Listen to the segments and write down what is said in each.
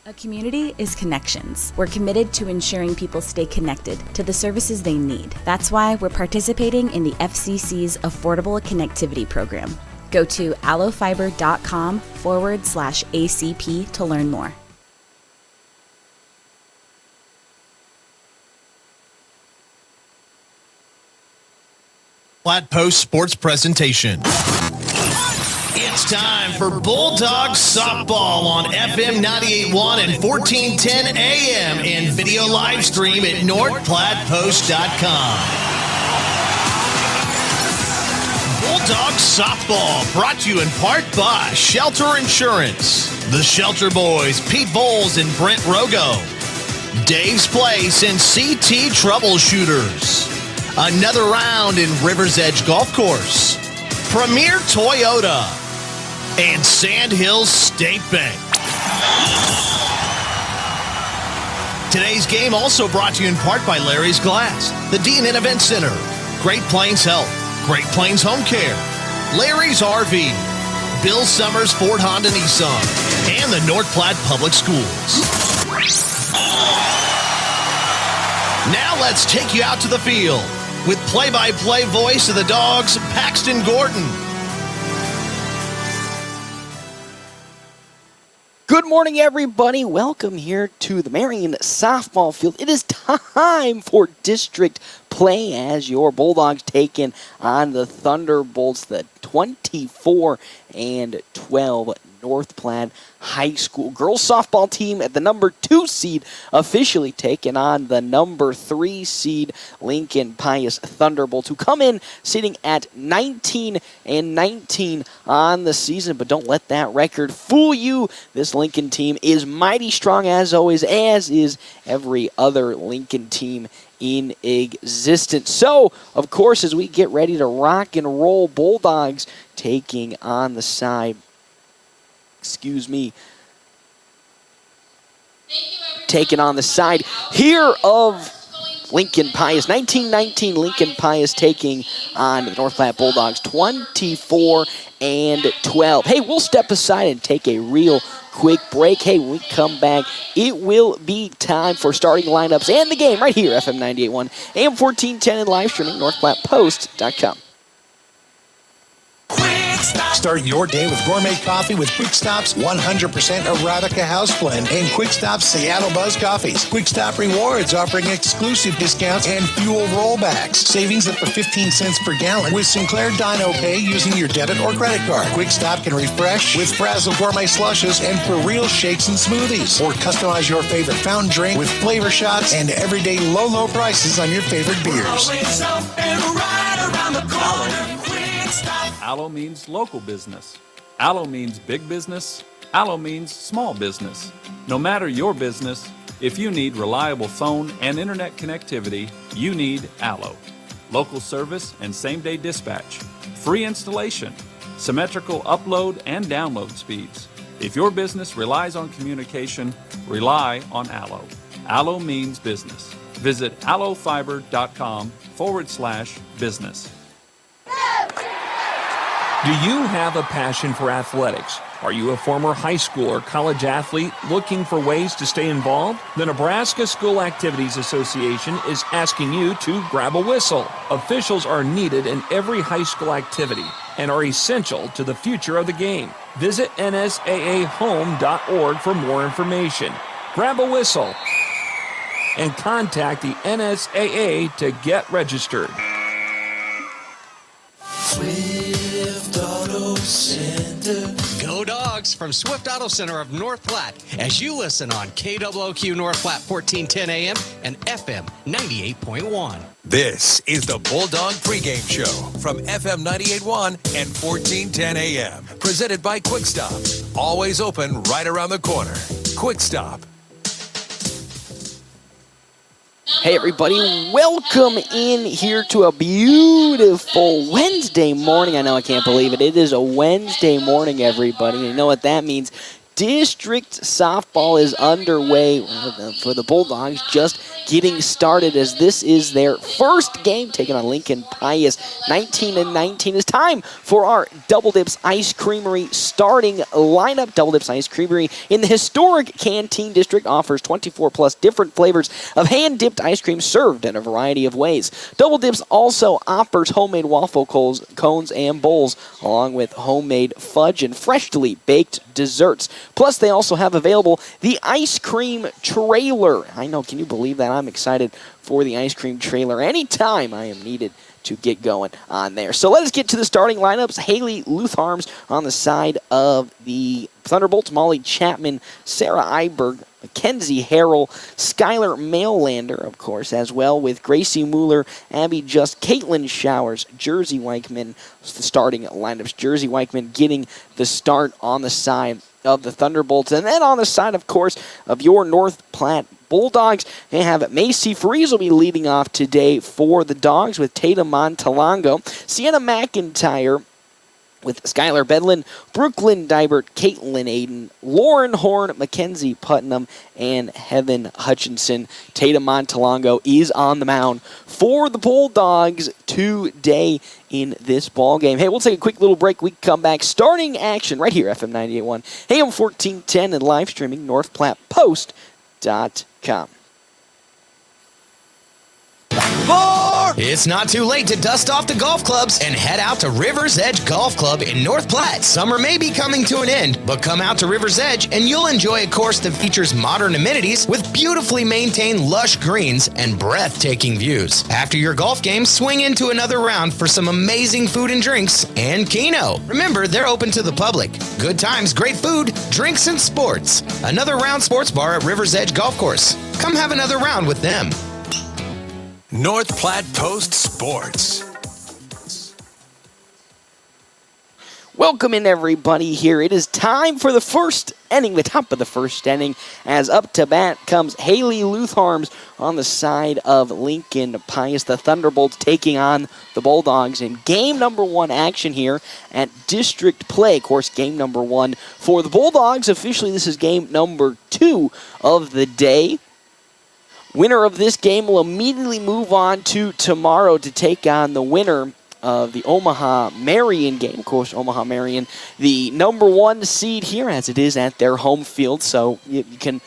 A community is connections. We're committed to ensuring people stay connected to the services they need. That's why we're participating in the FCC's Affordable Connectivity Program. Go to allofiber.com/ACP to learn more. Flat Post Sports Presentation. It's time for Bulldogs softball on FM 98.1 and 1410 AM and video live stream at northplattpost.com. Bulldogs softball brought to you in part by Shelter Insurance, the Shelter Boys, Pete Bowles and Brent Rogo, Dave's Place and CT Troubleshooters, Another Round in River's Edge Golf Course, Premier Toyota, and Sand Hills State Bank. Today's game also brought to you in part by Larry's Glass, the D&N Event Center, Great Plains Health, Great Plains Home Care, Larry's RV, Bill Summers Ford Honda Nissan, and the North Platte Public Schools. Now let's take you out to the field with play-by-play voice of the Dogs, Paxton Gordon. Good morning, everybody. Welcome here to the Marion softball field. It is time for district play as your Bulldogs take in on the Thunderbolts, the 24-12 North Platte High School girls softball team at the number 2 seed, officially taking on the number 3 seed Lincoln Pius Thunderbolts, who come in sitting at 19-19 on the season. But don't let that record fool you. This Lincoln team is mighty strong as always, as is every other Lincoln team in existence. So, of course, as we get ready to rock and roll, Bulldogs taking on the side. Taking on the side here of Lincoln Pius. 19-19 Lincoln Pius taking on the North Platte Bulldogs 24-12. Hey, we'll step aside and take a real quick break. Hey, when we come back, it will be time for starting lineups and the game right here, FM 98.1, AM 1410, and live streaming northplattpost.com. Start your day with gourmet coffee with Quick Stop's 100% Arabica house blend and Quick Stop's Seattle Buzz coffees. Quick Stop Rewards offering exclusive discounts and fuel rollbacks. Savings up to 15 cents per gallon with Sinclair Dino Pay using your debit or credit card. Quick Stop can refresh with Frazzle gourmet slushes and for real shakes and smoothies. Or customize your favorite fountain drink with flavor shots and everyday low prices on your favorite beers. Allo means local business. Allo means big business. Allo means small business. No matter your business, if you need reliable phone and internet connectivity, you need Allo. Local service and same-day dispatch. Free installation. Symmetrical upload and download speeds. If your business relies on communication, rely on Allo. Allo means business. Visit allofiber.com/business. Do you have a passion for athletics? Are you a former high school or college athlete looking for ways to stay involved? The Nebraska School Activities Association is asking you to grab a whistle. Officials are needed in every high school activity and are essential to the future of the game. Visit nsaahome.org for more information. Grab a whistle and contact the NSAA to get registered. Go Dogs from Swift Auto Center of North Platte as you listen on KWOQ North Platte 1410 AM and FM 98.1. This is the Bulldog pregame show from FM 98.1 and 1410 AM. Presented by Quick Stop. Always open right around the corner. Quick Stop. Hey everybody, welcome in here to a beautiful Wednesday morning. I know I can't believe it. It is a Wednesday morning, everybody. You know what that means. District softball is underway for the Bulldogs. Just getting started as this is their first game taking on Lincoln Pius. 19-19 is time for our Double Dips Ice Creamery starting lineup. Double Dips Ice Creamery in the historic Canteen District offers 24 plus different flavors of hand-dipped ice cream served in a variety of ways. Double Dips also offers homemade waffle cones and bowls, along with homemade fudge and freshly baked desserts. Plus, they also have available the ice cream trailer. I know, can you believe that? I'm excited for the ice cream trailer anytime I am needed to get going on there. So let us get to the starting lineups. Haley Lutharms on the side of the Thunderbolts, Molly Chapman, Sarah Iberg, Mackenzie Harrell, Skylar Maillander, of course, as well, with Gracie Mueller, Abby Just, Caitlin Showers, Jersey Weichman, the starting lineups. Jersey Weichman getting the start on the side of the Thunderbolts. And then on the side, of course, of your North Platte Bulldogs, they have Macy Freeze will be leading off today for the Dogs with Tatum Montalongo, Sienna McIntyre, with Skylar Bedlin, Brooklyn Dybert, Caitlin Aiden, Lauren Horn, Mackenzie Putnam, and Heaven Hutchinson. Tatum Montalongo is on the mound for the Bulldogs today in this ball game. Hey, we'll take a quick little break. We come back. Starting action right here, FM 98.1, AM 1410, and live streaming NorthPlattePost.com. It's not too late to dust off the golf clubs and head out to River's Edge Golf Club in North Platte. Summer may be coming to an end, but come out to River's Edge and you'll enjoy a course that features modern amenities with beautifully maintained lush greens and breathtaking views. After your golf game, swing into another round for some amazing food and drinks and Keno. Remember, they're open to the public. Good times, great food, drinks, and sports. Another round sports bar at River's Edge Golf Course. Come have another round with them. North Platte Post Sports. Welcome in, everybody, here. It is time for the first inning, the top of the first inning, as up to bat comes Haley Lutharms on the side of Lincoln Pius. The Thunderbolts taking on the Bulldogs in game number one action here at district play. Of course, game number one for the Bulldogs. Officially, this is game number 2 of the day. Winner of this game will immediately move on to tomorrow to take on the winner of the Omaha-Marion game. Of course, Omaha-Marion, the number 1 seed here, as it is at their home field. So you can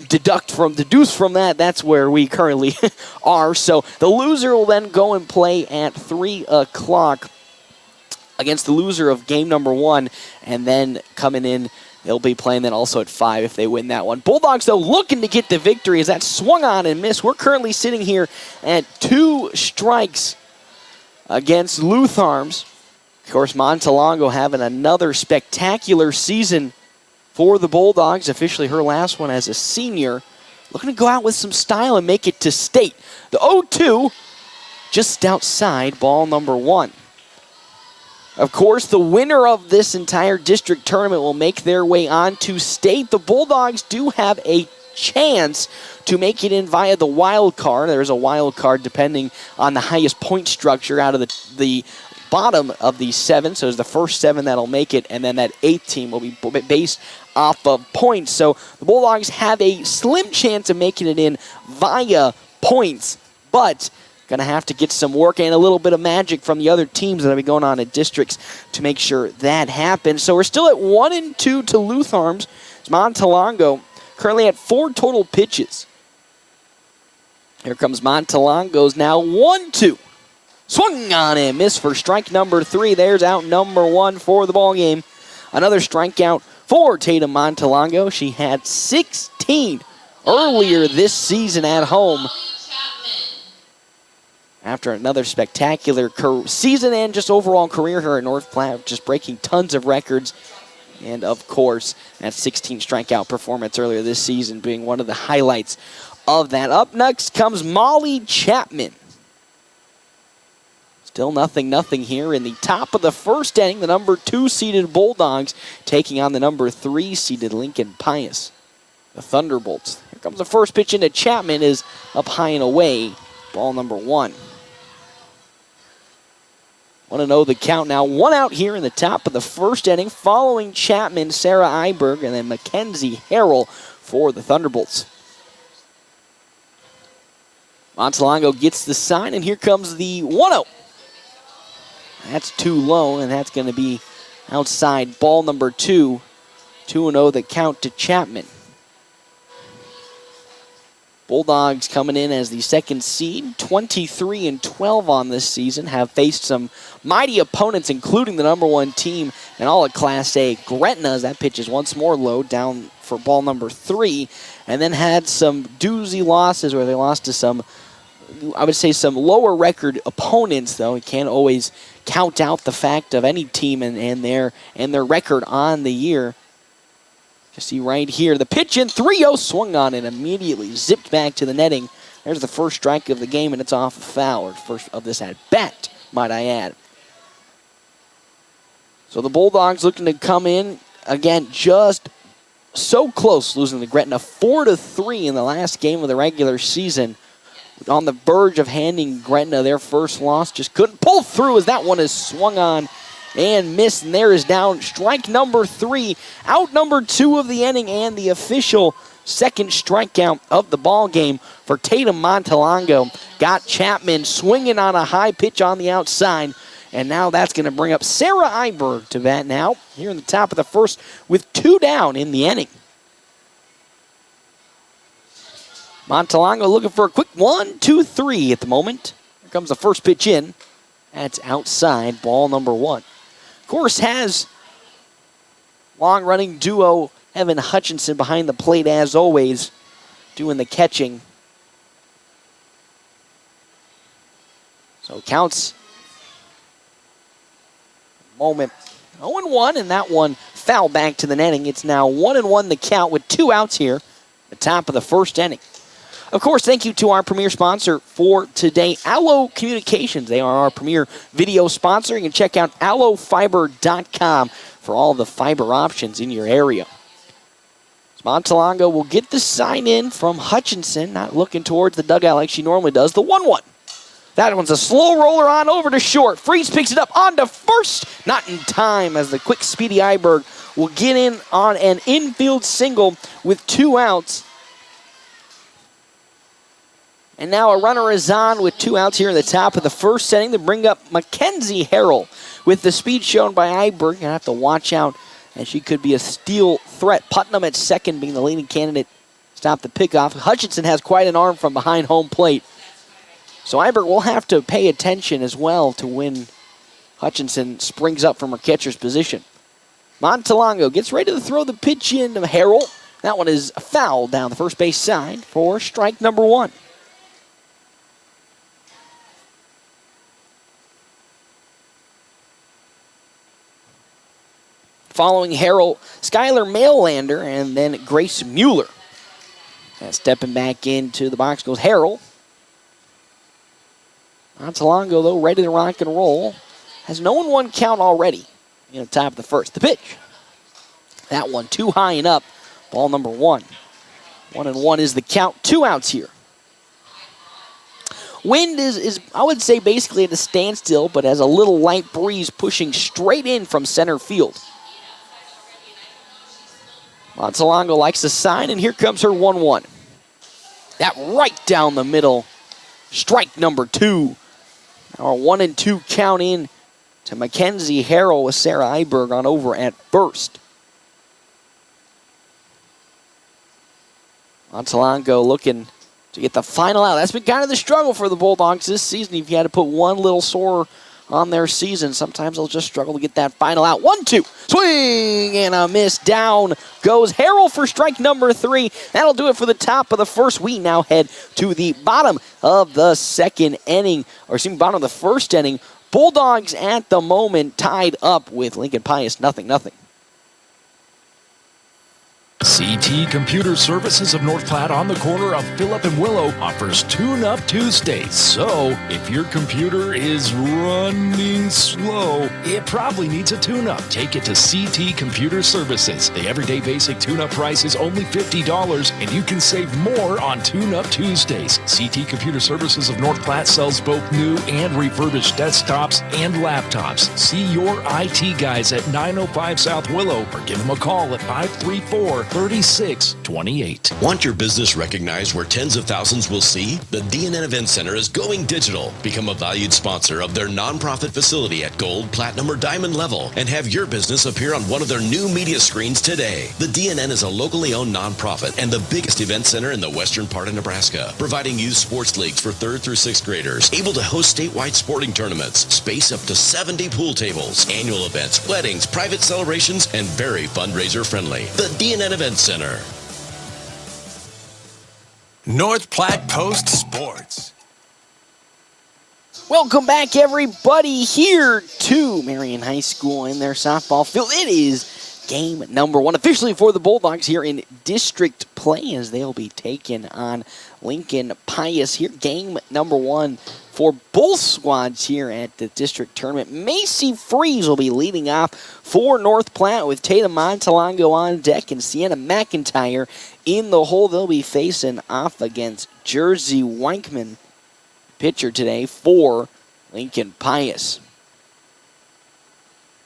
deduce from that, that's where we currently are. So the loser will then go and play at 3 o'clock against the loser of game number 1, and then coming in, they'll be playing then also at 5 if they win that one. Bulldogs, though, looking to get the victory as that swung on and missed. We're currently sitting here at 2 strikes against Lutharms. Of course, Montalongo having another spectacular season for the Bulldogs. Officially her last one as a senior. Looking to go out with some style and make it to state. The 0-2 just outside ball number 1. Of course, the winner of this entire district tournament will make their way on to state. The Bulldogs do have a chance to make it in via the wild card. There's a wild card depending on the highest point structure out of the bottom of the 7. So it's the first 7 that'll make it, and then that 8th team will be based off of points. So the Bulldogs have a slim chance of making it in via points, but going to have to get some work and a little bit of magic from the other teams that will be going on in districts to make sure that happens. So we're still at 1-2 to Lutharms. Montalongo currently at 4 total pitches. Here comes Montalongo's now 1-2. Swung on and missed for strike number 3. There's out number 1 for the ball game. Another strikeout for Tatum Montalongo. She had 16 earlier this season at home. After another spectacular season and just overall career here at North Platte, just breaking tons of records. And, of course, that 16 strikeout performance earlier this season being one of the highlights of that. Up next comes Molly Chapman. Still 0-0 here in the top of the first inning. The number 2 seeded Bulldogs taking on the number 3 seeded Lincoln Pius. The Thunderbolts. Here comes the first pitch into Chapman, is up high and away. Ball number 1. 1-0 the count now. 1 out here in the top of the first inning. Following Chapman, Sarah Iberg, and then Mackenzie Harrell for the Thunderbolts. Montalongo gets the sign, and here comes the 1-0. That's too low, and that's going to be outside ball number 2. 2-0 the count to Chapman. Bulldogs coming in as the second seed, 23-12 on this season, have faced some mighty opponents, including the number 1 team in all of Class A, Gretna, as that pitch is once more low, down for ball number 3, and then had some doozy losses where they lost to some, I would say, some lower record opponents, though. You can't always count out the fact of any team and their record on the year. You see right here, the pitch in, 3-0, swung on and immediately zipped back to the netting. There's the first strike of the game, and it's off a foul, or first of this at bat, might I add. So the Bulldogs looking to come in, again, just so close, losing to Gretna 4-3 in the last game of the regular season. On the verge of handing Gretna their first loss, just couldn't pull through as that one is swung on and missed, and there is down strike number 3, out number 2 of the inning, and the official second strikeout of the ball game for Tatum Montalongo. Got Chapman swinging on a high pitch on the outside, and now that's going to bring up Sarah Iberg to bat now here in the top of the first with 2 down in the inning. Montalongo looking for a quick 1-2-3 at the moment. Here comes the first pitch in. That's outside ball number 1. Of course, has long-running duo Evan Hutchinson behind the plate as always, doing the catching. So counts moment 0-1, and that one foul back to the netting. It's now 1-1 the count with 2 outs here at the top of the first inning. Of course, thank you to our premier sponsor for today, Allo Communications. They are our premier video sponsor. You can check out allofiber.com for all the fiber options in your area. Montalongo will get the sign in from Hutchinson, not looking towards the dugout like she normally does. The 1-1. That one's a slow roller on over to short. Freeze picks it up on to first. Not in time as the quick, speedy Iberg will get in on an infield single with 2 outs. And now a runner is on with 2 outs here in the top of the first inning to bring up Mackenzie Harrell. With the speed shown by Iberg, you're going to have to watch out, and she could be a steal threat. Putnam at second being the leading candidate. Stop the pickoff. Hutchinson has quite an arm from behind home plate. So Iberg will have to pay attention as well to when Hutchinson springs up from her catcher's position. Montalongo gets ready to throw the pitch in to Harrell. That one is foul down the first base side for strike number 1. Following Harrell, Skylar Maelander, and then Grace Mueller. And stepping back into the box goes Harrell. Montalongo, though, ready to rock and roll. Has no 1-1 count already in the top of the first. The pitch. That one too high and up. Ball number 1. 1-1 is the count. 2 outs here. Wind is, I would say, basically at a standstill, but has a little light breeze pushing straight in from center field. Montalongo likes the sign, and here comes her 1-1. That right down the middle. Strike number 2. Now a 1-2 count in to Mackenzie Harrell with Sarah Iberg on over at first. Montalongo looking to get the final out. That's been kind of the struggle for the Bulldogs this season. If you had to put one little sore on their season, sometimes they'll just struggle to get that final out. 1-2. Swing and a miss. Down goes Harrell for strike number 3. That'll do it for the top of the first. We now head to the bottom of the second inning, or excuse me, bottom of the first inning. Bulldogs at the moment tied up with Lincoln Pius 0-0. CT Computer Services of North Platte on the corner of Phillip and Willow offers Tune-Up Tuesdays. So, if your computer is running slow, It probably needs a tune-up. Take it to CT Computer Services. The everyday basic tune-up price is only $50, and you can save more on Tune-Up Tuesdays. CT Computer Services of North Platte sells both new and refurbished desktops and laptops. See your IT guys at 905 South Willow or give them a call at 534-3628. Want your business recognized where tens of thousands will see? The DNN Event Center is going digital. Become a valued sponsor of their nonprofit facility at Gold, Platinum, or Diamond level and have your business appear on one of their new media screens today. The DNN is a locally owned nonprofit and the biggest event center in the western part of Nebraska, providing youth sports leagues for 3rd through 6th graders, able to host statewide sporting tournaments, space up to 70 pool tables, annual events, weddings, private celebrations, and very fundraiser friendly. The DNN Event Center. North Platte Post Sports. Welcome back, everybody, here to Marion High School in their softball field. It is game number 1 officially for the Bulldogs here in district play as they'll be taking on Lincoln Pius here. Game number 1 for both squads here at the district tournament. Macy Freeze will be leading off for North Platte with Tatum Montalongo on deck and Sienna McIntyre in the hole. They'll be facing off against Jersey Weinkman, pitcher today for Lincoln Pius.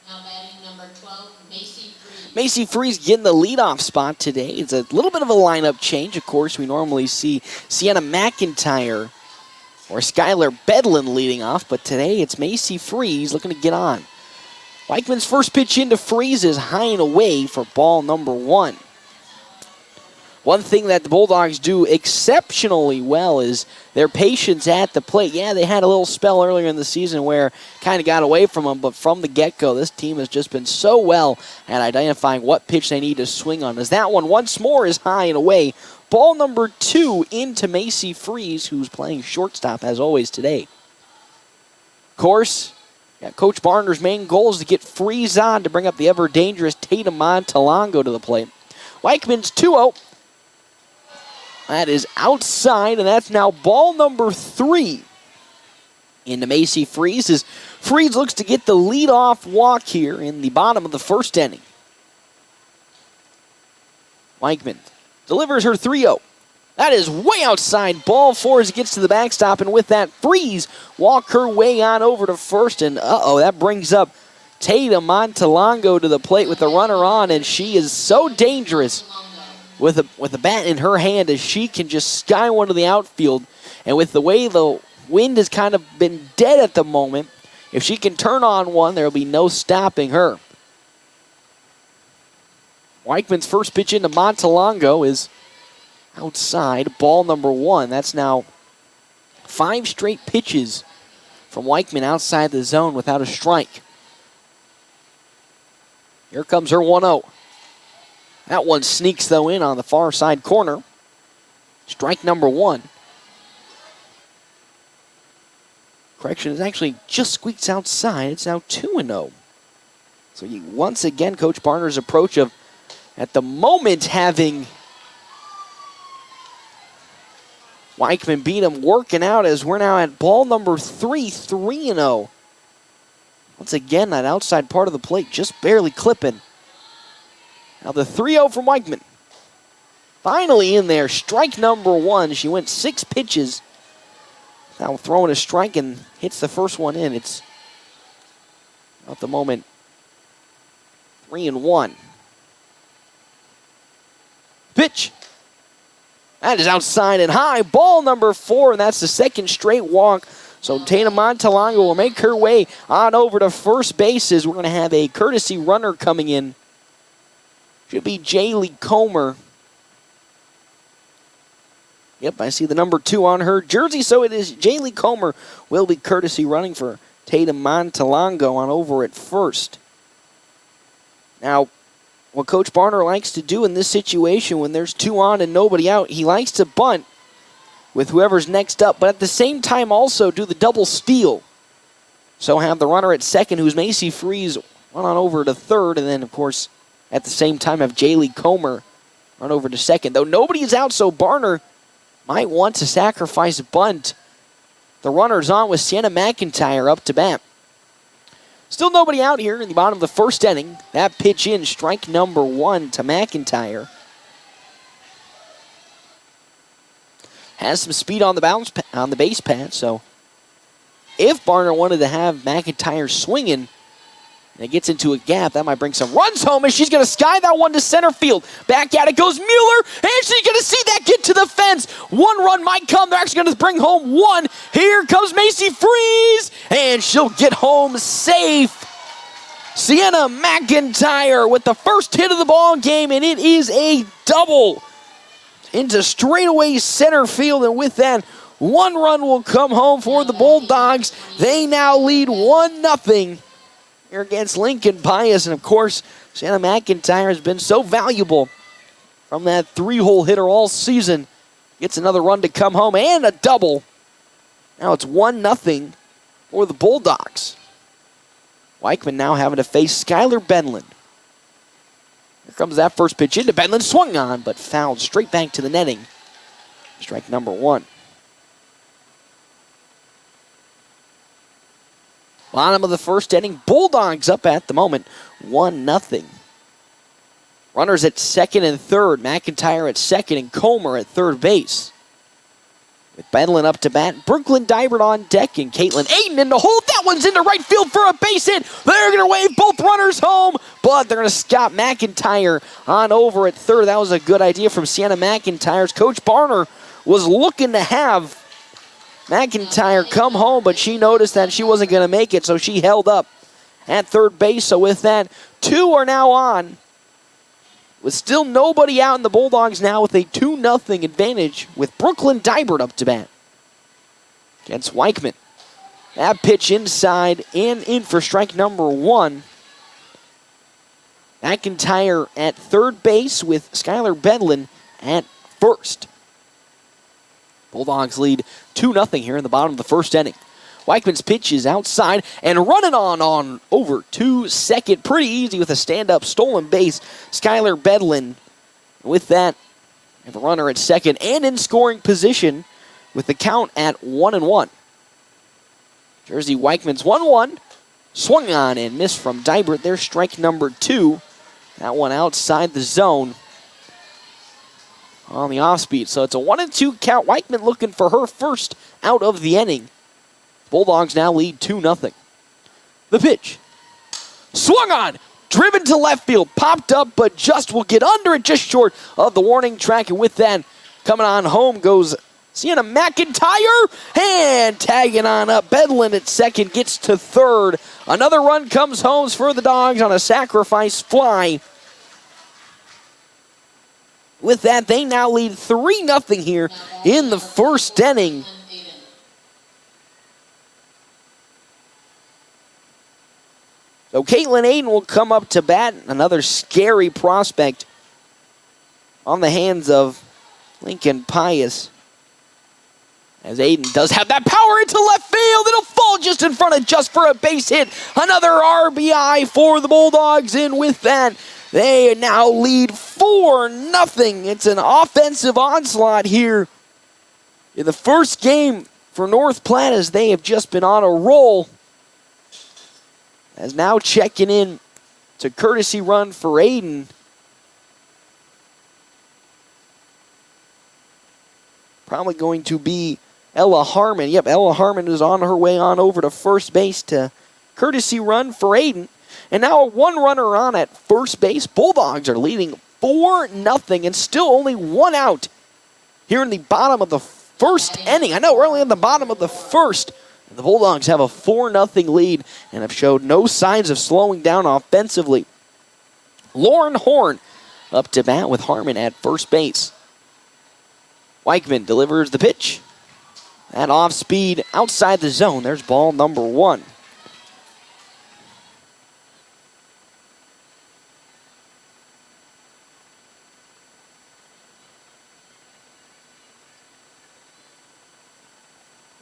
Now batting number 12, Macy Freeze. Macy Freeze getting the leadoff spot today. It's a little bit of a lineup change. Of course, we normally see Sienna McIntyre or Skylar Bedlin leading off, but today it's Macy Freeze looking to get on. Weichman's first pitch into Freeze is high and away for ball number 1. One thing that the Bulldogs do exceptionally well is their patience at the plate. Yeah, they had a little spell earlier in the season where kind of got away from them, but from the get-go, this team has just been so well at identifying what pitch they need to swing on. As that one once more is high and away. Ball number 2 into Macy Freeze, who's playing shortstop as always today. Of course, Coach Barner's main goal is to get Freeze on to bring up the ever-dangerous Tatum Montalongo to the plate. Weichman's 2-0. That is outside, and that's now ball number 3 into Macy Freeze as Freeze looks to get the leadoff walk here in the bottom of the first inning. Weichman delivers her 3-0. That is way outside. Ball 4 as it gets to the backstop, and with that, Freeze walk her way on over to first, and that brings up Tatum Montalongo to the plate with the runner on, and she is so dangerous with a bat in her hand as she can just sky one to the outfield. And with the way the wind has kind of been dead at the moment, if she can turn on one, there will be no stopping her. Weichman's first pitch into Montalongo is outside, ball number 1. That's now 5 straight pitches from Weichman outside the zone without a strike. Here comes her 1-0. That one sneaks, though, in on the far side corner. Strike number 1. Correction, is actually just squeaks outside. It's now 2-0. So once again, Coach Barner's approach of, at the moment, having Weichman beat him, working out as we're now at ball number 3, 3-0. Once again, that outside part of the plate just barely clipping. Now the 3-0 from Weichman. Finally in there, strike number 1. She went 6 pitches. Now throwing a strike and hits the first one in. It's, at the moment, 3-1. Pitch. That is outside and high. Ball number 4, and that's the second straight walk. So Tatum Montalongo will make her way on over to first base as we're going to have a courtesy runner coming in. Should be Jaylee Comer. Yep, I see the number 2 on her jersey, so it is Jaylee Comer will be courtesy running for Tatum Montalongo on over at first. Now, what Coach Barner likes to do in this situation when there's 2 on and nobody out, he likes to bunt with whoever's next up, but at the same time also do the double steal. So have the runner at second, who's Macy Freeze, run on over to third, and then, of course, at the same time have Jaylee Comer run over to second. Though nobody is out, so Barner might want to sacrifice a bunt. The runner's on with Sienna McIntyre up to bat. Still nobody out here in the bottom of the first inning. That pitch in, strike number 1 to McIntyre. Has some speed on the base pad, so if Barner wanted to have McIntyre swinging, and it gets into a gap, that might bring some runs home, and she's going to sky that one to center field. Back at it goes Mueller, and she's going to see that get to the fence. 1 run might come. They're actually going to bring home 1. Here comes Macy Freeze, and she'll get home safe. Sienna McIntyre with the first hit of the ball game, and it is a double into straightaway center field, and with that, 1 run will come home for the Bulldogs. They now lead 1-0. Here against Lincoln Pius, and of course, Shanna McIntyre has been so valuable from that 3-hole hitter all season. Gets another run to come home and a double. Now it's 1-0 for the Bulldogs. Weichman now having to face Skylar Benlin. Here comes that first pitch into Benlin, swung on, but fouled straight back to the netting. Strike number 1. Bottom of the first inning, Bulldogs up at the moment, 1-0. Runners at second and third, McIntyre at second and Comer at third base. With Benlin up to bat, Brooklyn Dybert on deck, and Caitlin Aiden in the hole. That one's into right field for a base hit. They're going to wave both runners home, but they're going to stop McIntyre on over at third. That was a good idea from Sienna McIntyre's coach. Barner was looking to have McIntyre come home, but she noticed that she wasn't going to make it, so she held up at third base. So with that, 2 are now on. With still nobody out in the Bulldogs now with a 2-0 advantage with Brooklyn Dybert up to bat against Weichman. That pitch inside and in for strike number 1. McIntyre at third base with Skylar Benlin at first. Bulldogs lead 2-0 here in the bottom of the first inning. Weichman's pitch is outside and running on over to second. Pretty easy with a stand-up stolen base. Skylar Benlin with that. Have a runner at second and in scoring position with the count at 1-1. Jersey Weichman's 1-1. Swung on and missed from Dybert. There's strike number 2. That one outside the zone on the off-speed. So it's a 1-2 count. Weichman looking for her first out of the inning. Bulldogs now lead 2-0. The pitch. Swung on. Driven to left field. Popped up, but just will get under it just short of the warning track. And with that, coming on home goes Sienna McIntyre. And tagging on up. Benlin at second. Gets to third. Another run comes home for the Dogs on a sacrifice fly. With that, they now lead 3-0 here in the first inning. So Caitlin Aiden will come up to bat. Another scary prospect on the hands of Lincoln Pius. As Aiden does have that power into left field. It'll fall just in front of just for a base hit. Another RBI for the Bulldogs. And with that, they now lead 4-0. It's an offensive onslaught here in the first game for North Platte as they have just been on a roll. As now checking in to courtesy run for Aiden. Probably going to be Ella Harmon. Yep, Ella Harmon is on her way on over to first base to courtesy run for Aiden. And now a 1 runner on at first base. Bulldogs are leading 4-0 and still only 1 out here in the bottom of the first inning. I know we're only in the bottom of the first. The Bulldogs have a 4-0 lead and have showed no signs of slowing down offensively. Lauren Horn up to bat with Harmon at first base. Weichman delivers the pitch. That off speed outside the zone. There's ball number 1.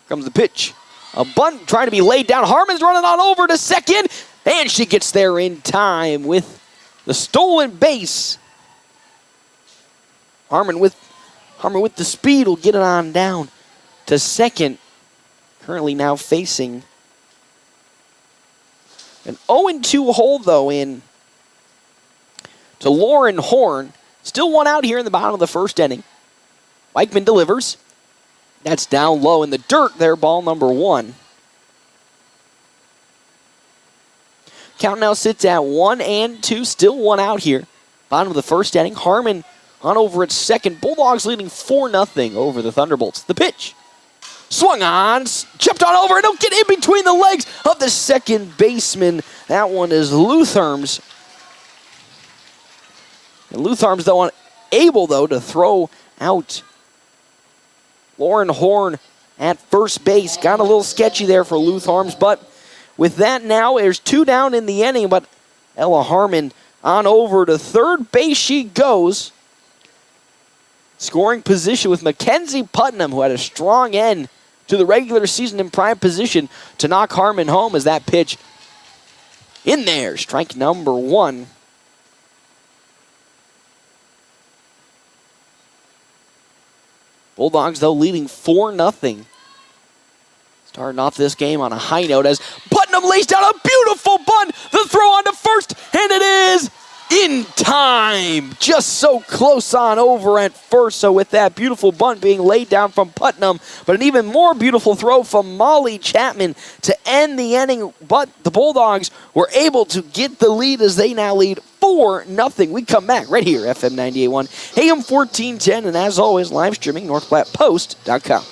Comes the pitch. A bunt trying to be laid down. Harmon's running on over to second. And she gets there in time with the stolen base. Harmon with the speed will get it on down to second. Currently now facing An 0-2 hole, though, in to Lauren Horn. Still one out here in the bottom of the first inning. Weichman delivers. That's down low in the dirt there, ball number 1. Count now sits at 1-2, still one out here. Bottom of the first inning. Harmon on over at second. Bulldogs leading 4-0 over the Thunderbolts. The pitch. Swung on, chipped on over, and don't get in between the legs of the second baseman. That one is Lutherms. And Lutherms, though, unable, though, to throw out Lauren Horn at first base. Got a little sketchy there for Lutherms, but with that now, there's 2 down in the inning, but Ella Harmon on over to third base she goes. Scoring position with Mackenzie Putnam, who had a strong end to the regular season in prime position to knock Harmon home as that pitch in there. Strike number 1. Bulldogs, though, leading 4-0. Starting off this game on a high note as Putnam lays down a beautiful bunt. The throw on to first, and it is in time. Just so close on over at first. So with that beautiful bunt being laid down from Putnam, but an even more beautiful throw from Molly Chapman to end the inning. But the Bulldogs were able to get the lead as they now lead 4-0. We come back right here, FM 98.1, AM 1410, and as always, live streaming, NorthPlattePost.com.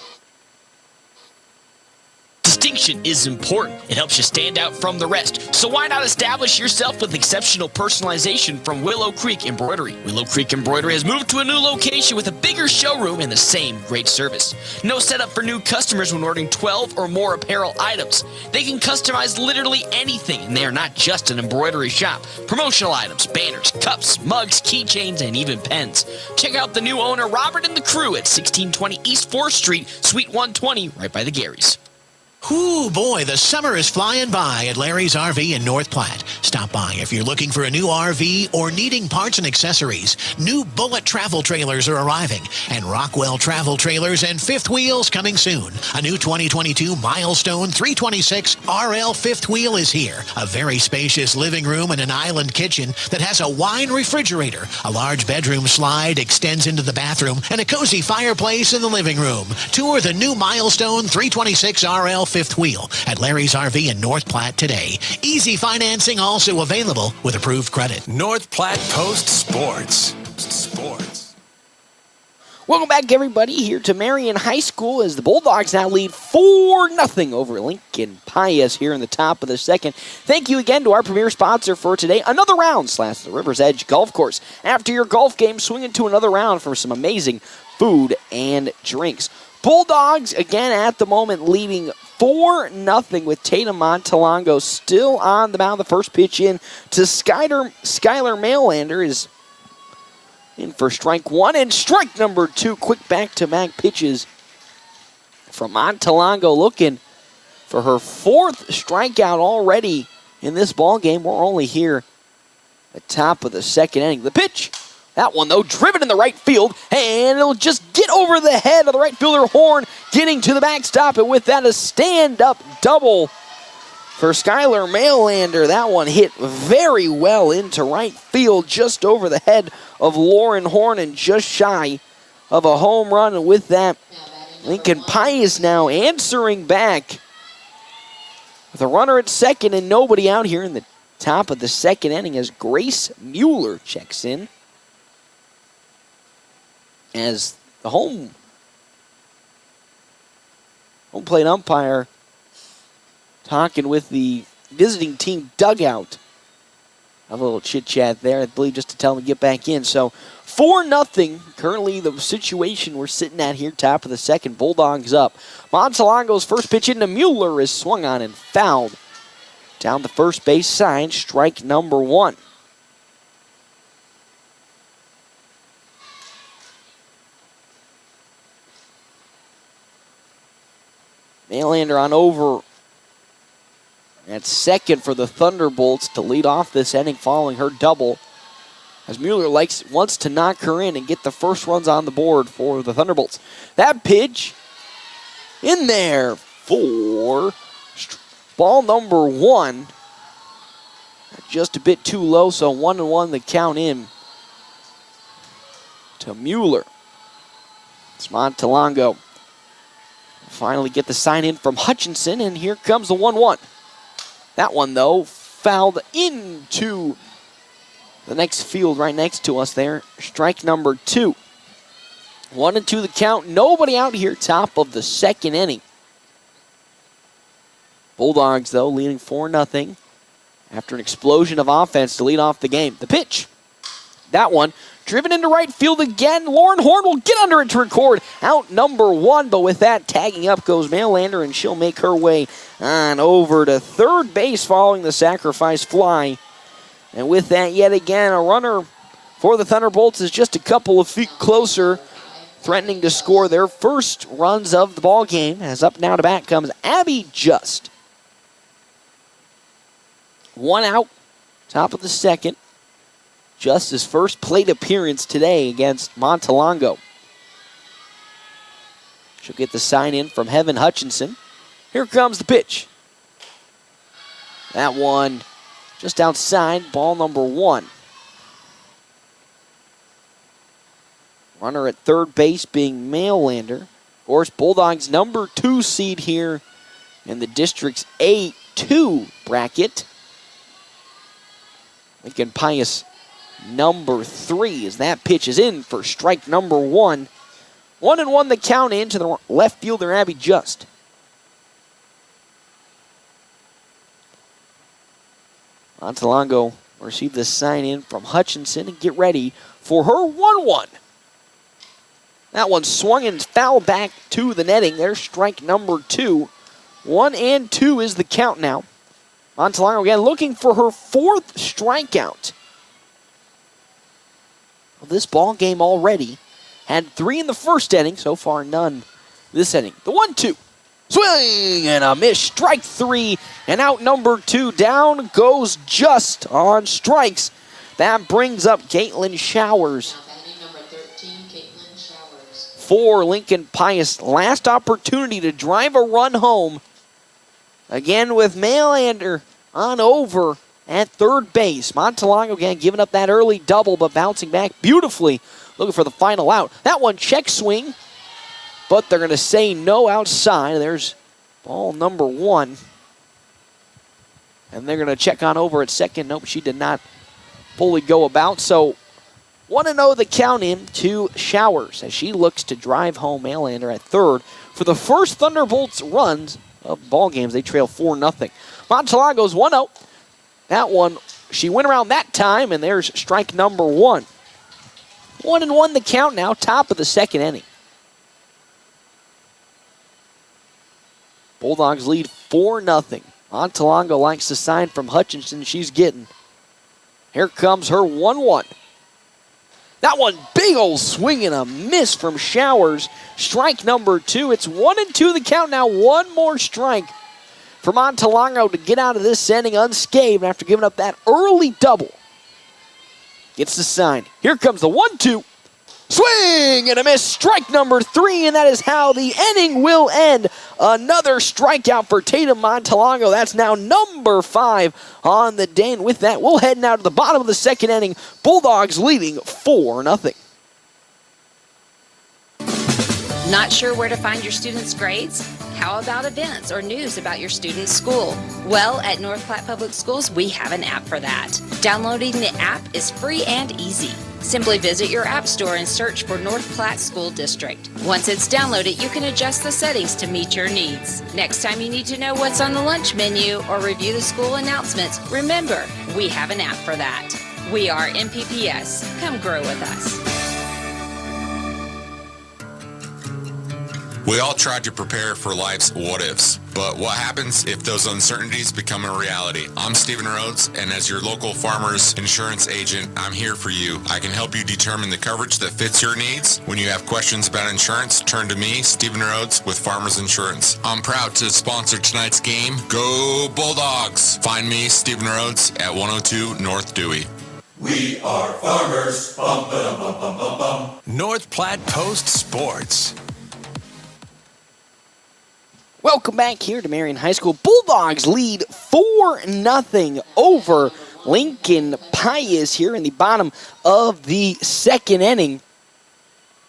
Distinction is important. It helps you stand out from the rest. So why not establish yourself with exceptional personalization from Willow Creek Embroidery? Willow Creek Embroidery has moved to a new location with a bigger showroom and the same great service. No setup for new customers when ordering 12 or more apparel items. They can customize literally anything, and they are not just an embroidery shop. Promotional items, banners, cups, mugs, keychains, and even pens. Check out the new owner, Robert, and the crew at 1620 East 4th Street, Suite 120, right by the Garys. Ooh, boy, the summer is flying by at Larry's RV in North Platte. Stop by if you're looking for a new RV or needing parts and accessories. New Bullet travel trailers are arriving, and Rockwell travel trailers and fifth wheels coming soon. A new 2022 Milestone 326 RL fifth wheel is here. A very spacious living room and an island kitchen that has a wine refrigerator. A large bedroom slide extends into the bathroom, and a cozy fireplace in the living room. Tour the new Milestone 326 RL fifth wheel at Larry's RV in North Platte today. Easy financing also available with approved credit. North Platte Post Sports. Welcome back, everybody, here to Marion High School as the Bulldogs now lead 4-0 over Lincoln Pius here in the top of the second. Thank you again to our premier sponsor for today, Another Round / the River's Edge Golf Course. After your golf game, swing into another round for some amazing food and drinks. Bulldogs, again, at the moment, leading 4-0 with Tatum Montalongo still on the mound. The first pitch in to Skylar Maylander is in for strike 1 and strike number 2. Quick back-to-back pitches from Montalongo, looking for her 4th strikeout already in this ball game. We're only here at the top of the second inning. The pitch. That one, though, driven in the right field, and it'll just get over the head of the right fielder, Horn, getting to the backstop, and with that, a stand-up double for Skylar Maylander. That one hit very well into right field, just over the head of Lauren Horn, and just shy of a home run. And with that, Lincoln Pius now answering back with a runner at second and nobody out here in the top of the second inning as Grace Mueller checks in. As the home plate umpire talking with the visiting team dugout. Have a little chit-chat there, I believe, just to tell them to get back in. So 4-0, currently the situation we're sitting at here, top of the second. Bulldogs up. Montalongo's first pitch into Mueller is swung on and fouled. Down the first base side, strike number 1. Maylander on over at second for the Thunderbolts to lead off this inning following her double. As Mueller wants to knock her in and get the first runs on the board for the Thunderbolts. That pitch in there for ball number 1. Just a bit too low, so 1-1 the count in to Mueller. It's Montalongo. Finally get the sign in from Hutchinson, and here comes the 1-1. That one, though, fouled into the next field right next to us there. Strike number 2. 1-2 the count. Nobody out here, top of the second inning. Bulldogs, though, leading 4-0 after an explosion of offense to lead off the game. The pitch. That one driven into right field again. Lauren Horn will get under it to record out number 1, but with that, tagging up goes Marylander, and she'll make her way on over to third base following the sacrifice fly. And with that, yet again, a runner for the Thunderbolts is just a couple of feet closer, threatening to score their first runs of the ball game. As up now to bat comes Abby Just. 1 out, top of the second. Just his first plate appearance today against Montalongo. She'll get the sign in from Heaven Hutchinson. Here comes the pitch. That one just outside, ball number 1. Runner at third base being Marylander. Of course, Bulldogs number 2 seed here in the district's A2 bracket. Lincoln Pius number 3 as that pitch is in for strike number 1. 1-1 the count into the left fielder, Abby Just. Montalongo will receive the sign in from Hutchinson and get ready for her 1-1. That one swung and fouled back to the netting. There's strike number 2. 1-2 is the count now. Montalongo again looking for her 4th strikeout of this ball game already. Had 3 in the first inning. So far, none this inning. The 1-2. Swing and a miss. Strike 3. And out number 2. Down goes Just on strikes. That brings up Caitlin Showers. Number 13, Caitlin Showers. For Lincoln Pius. Last opportunity to drive a run home. Again with Marylander on over at third base. Montalongo again giving up that early double, but bouncing back beautifully. Looking for the final out. That one check swing, but they're going to say no outside. There's ball number 1. And they're going to check on over at second. Nope, she did not fully go about. So 1-0 the count in to Showers as she looks to drive home Marylander at third for the first Thunderbolts runs of ball games. They trail 4-0. Montalongo's 1-0. That one, she went around that time, and there's strike number 1. 1-1 the count now, top of the second inning. Bulldogs lead 4-0. Montalongo likes the sign from Hutchinson she's getting. Here comes her 1-1. That one, big old swing and a miss from Showers. Strike number 2. It's 1-2 the count now. One more strike for Montalongo to get out of this inning unscathed after giving up that early double. Gets the sign. Here comes the 1-2. Swing and a miss. Strike number 3, and that is how the inning will end. Another strikeout for Tatum Montalongo. That's now number 5 on the day. And with that, we'll head now to the bottom of the second inning. Bulldogs leading 4-0. Not sure where to find your students' grades? How about events or news about your student's school? Well, at North Platte Public Schools, we have an app for that. Downloading the app is free and easy. Simply visit your app store and search for North Platte School District. Once it's downloaded, you can adjust the settings to meet your needs. Next time you need to know what's on the lunch menu or review the school announcements, remember, we have an app for that. We are NPHS. Come grow with us. We all try to prepare for life's what-ifs, but what happens if those uncertainties become a reality? I'm Stephen Rhodes, and as your local farmer's insurance agent, I'm here for you. I can help you determine the coverage that fits your needs. When you have questions about insurance, turn to me, Stephen Rhodes, with Farmers Insurance. I'm proud to sponsor tonight's game. Go Bulldogs! Find me, Stephen Rhodes, at 102 North Dewey. We are farmers. Bum, ba-dum, bum, bum, bum, bum. North Platte Post Sports. Welcome back here to Marion High School. Bulldogs lead 4-0 over Lincoln Pius here in the bottom of the second inning.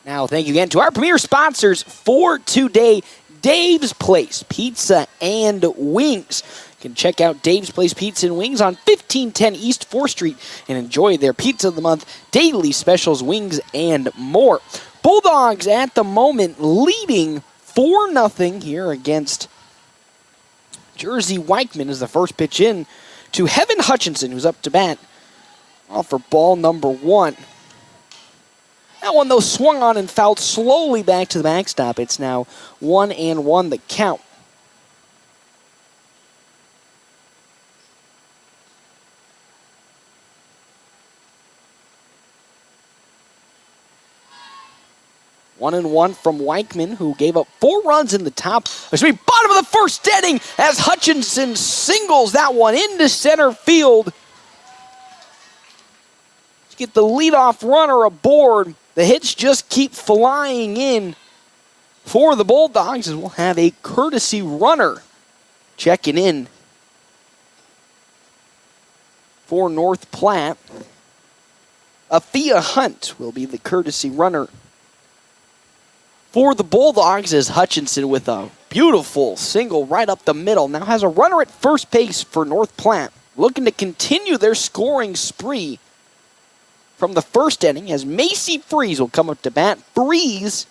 Now, thank you again to our premier sponsors for today, Dave's Place Pizza and Wings. You can check out Dave's Place Pizza and Wings on 1510 East 4th Street and enjoy their Pizza of the Month, daily specials, wings, and more. Bulldogs at the moment leading 4-0 here against Jersey Weichman as the first pitch in to Heaven Hutchinson, who's up to bat for ball number 1. That one, though, swung on and fouled slowly back to the backstop. It's now 1-1 the count. One and one from Weichman, who gave up 4 runs in the bottom of the first inning as Hutchinson singles that one into center field. To get the leadoff runner aboard. The hits just keep flying in for the Bulldogs, as we'll have a courtesy runner checking in for North Platte. Afia Hunt will be the courtesy runner for the Bulldogs, as Hutchinson, with a beautiful single right up the middle, now has a runner at first base for North Platte, looking to continue their scoring spree from the first inning, as Macy Freeze will come up to bat. Freeze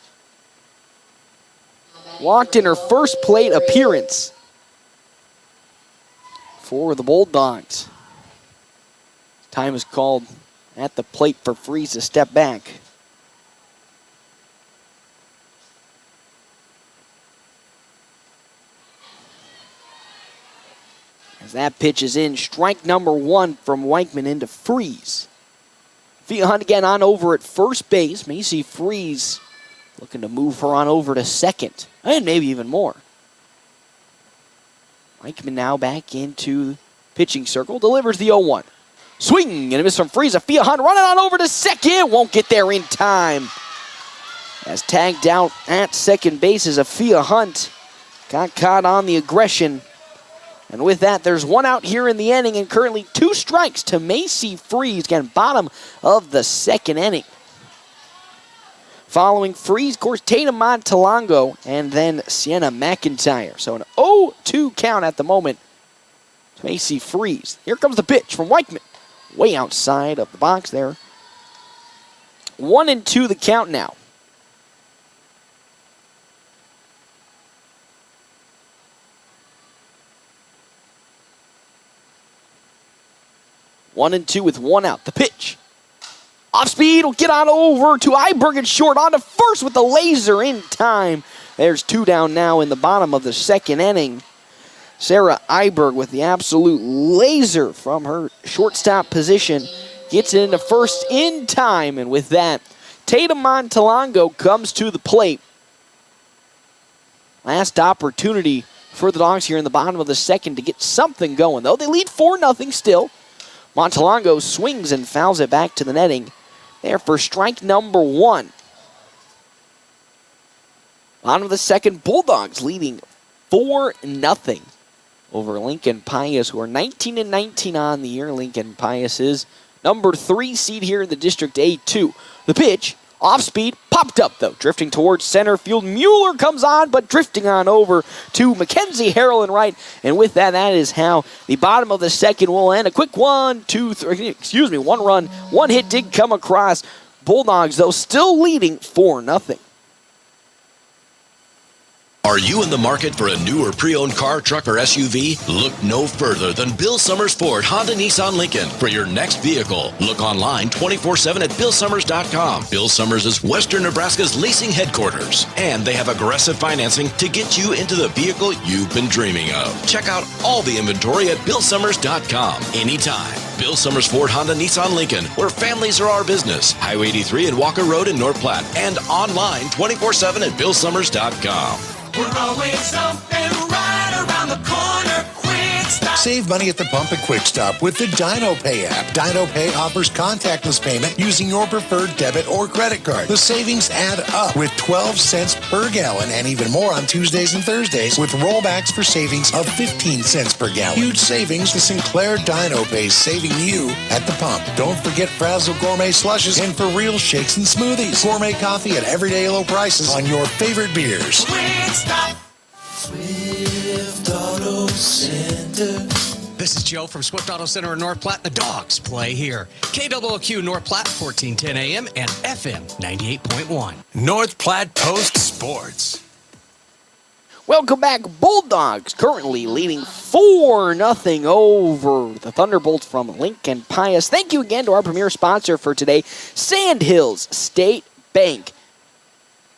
walked in her first plate appearance for the Bulldogs. Time is called at the plate for Freeze to step back. As that pitch is in, strike number 1 from Weichman into Freeze. Fia Hunt again on over at first base. Macy Freeze looking to move her on over to second, and maybe even more. Weichman now back into pitching circle, delivers the 0-1. Swing and a miss from Freeze. Fia Hunt running on over to second, won't get there in time. As tagged out at second base as Fia Hunt got caught on the aggression. And with that, there's 1 out here in the inning, and currently 2 strikes to Macy Freeze, again, bottom of the second inning. Following Freeze, of course, Tatum Montalongo, and then Sienna McIntyre. So an 0-2 count at the moment to Macy Freeze. Here comes the pitch from Weichman, way outside of the box there. 1-2 the count now. One and two with 1 out. The pitch. Off speed will get on over to Iberg at short. On to first with the laser in time. There's 2 down now in the bottom of the second inning. Sarah Iberg with the absolute laser from her shortstop position. Gets it into first in time. And with that, Tatum Montalongo comes to the plate. Last opportunity for the Dogs here in the bottom of the second to get something going, though. They lead 4-0 still. Montalongo swings and fouls it back to the netting there for strike number 1. Bottom of the second, Bulldogs leading 4-0 over Lincoln Pius, who are 19-19 on the year. Lincoln Pius is number 3 seed here in the District A2. The pitch, off speed, popped up though, drifting towards center field. Mueller comes on, but drifting on over to Mackenzie Harrell in right. And with that, that is how the bottom of the second will end. A quick 1 run, 1 hit did come across. Bulldogs, though, still leading 4-0. Are you in the market for a new or pre-owned car, truck, or SUV? Look no further than Bill Summers Ford, Honda, Nissan, Lincoln for your next vehicle. Look online 24/7 at BillSummers.com. Bill Summers is Western Nebraska's leasing headquarters, and they have aggressive financing to get you into the vehicle you've been dreaming of. Check out all the inventory at BillSummers.com anytime. Bill Summers Ford, Honda, Nissan, Lincoln, where families are our business. Highway 83 and Walker Road in North Platte, and online 24/7 at BillSummers.com. We're always open right around the corner. Quick Stop Save money at the pump at Quick Stop with the Dino Pay app. Dino Pay offers contactless payment using your preferred debit or credit card. The savings add up with 12 cents per gallon and even more on Tuesdays and Thursdays with rollbacks for savings of 15 cents per gallon. Huge savings. The Sinclair Dino Pay saving you at the pump. Don't forget Frazzle Gourmet Slushes and For Real Shakes and Smoothies. Gourmet coffee at everyday low prices on your favorite beers. Quick Stop. Swift Auto Center. This is Joe from Swift Auto Center in North Platte. The Dogs play here. KOOQ North Platte, 1410 AM and FM 98.1. North Platte Post Sports. Welcome back. Bulldogs currently leading 4-0 over the Thunderbolts from Lincoln Pius. Thank you again to our premier sponsor for today, Sandhills State Bank.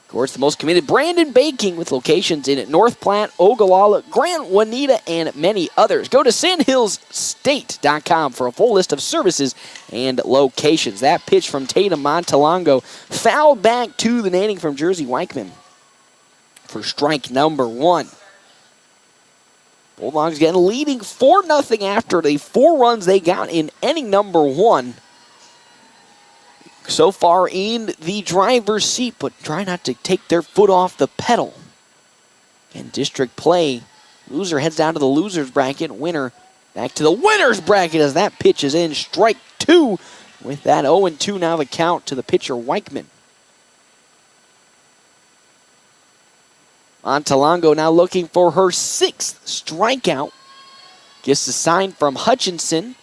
Of course, the most committed brand in baking with locations in North Platte, Ogallala, Grant, Juanita, and many others. Go to sandhillsstate.com for a full list of services and locations. That pitch from Tatum Montalongo fouled back to the netting from Jersey Weichman for strike number 1. Bulldogs again leading 4-0 after the 4 runs they got in inning number 1. So far in the driver's seat, but try not to take their foot off the pedal. And district play, loser heads down to the loser's bracket, winner back to the winner's bracket as that pitch is in. Strike 2 with that 0-2 now the count to the pitcher Weichman. Montalongo now looking for her 6th strikeout. Gets the sign from Hutchinson.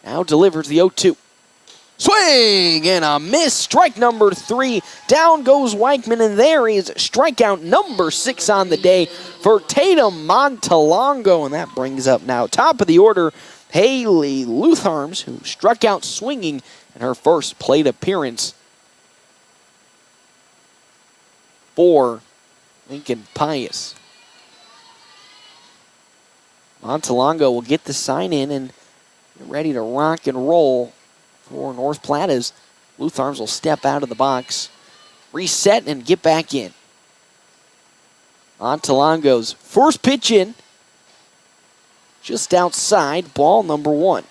Now delivers the 0-2. Swing and a miss. Strike number 3. Down goes Weichman, and there is strikeout number 6 on the day for Tatum Montalongo. And that brings up now top of the order, Haley Lutharms, who struck out swinging in her first plate appearance for Lincoln Pius. Montalongo will get the sign in and get ready to rock and roll for North Platte as Lutharms will step out of the box, reset, and get back in. Montalongo's first pitch in, just outside, ball number 1.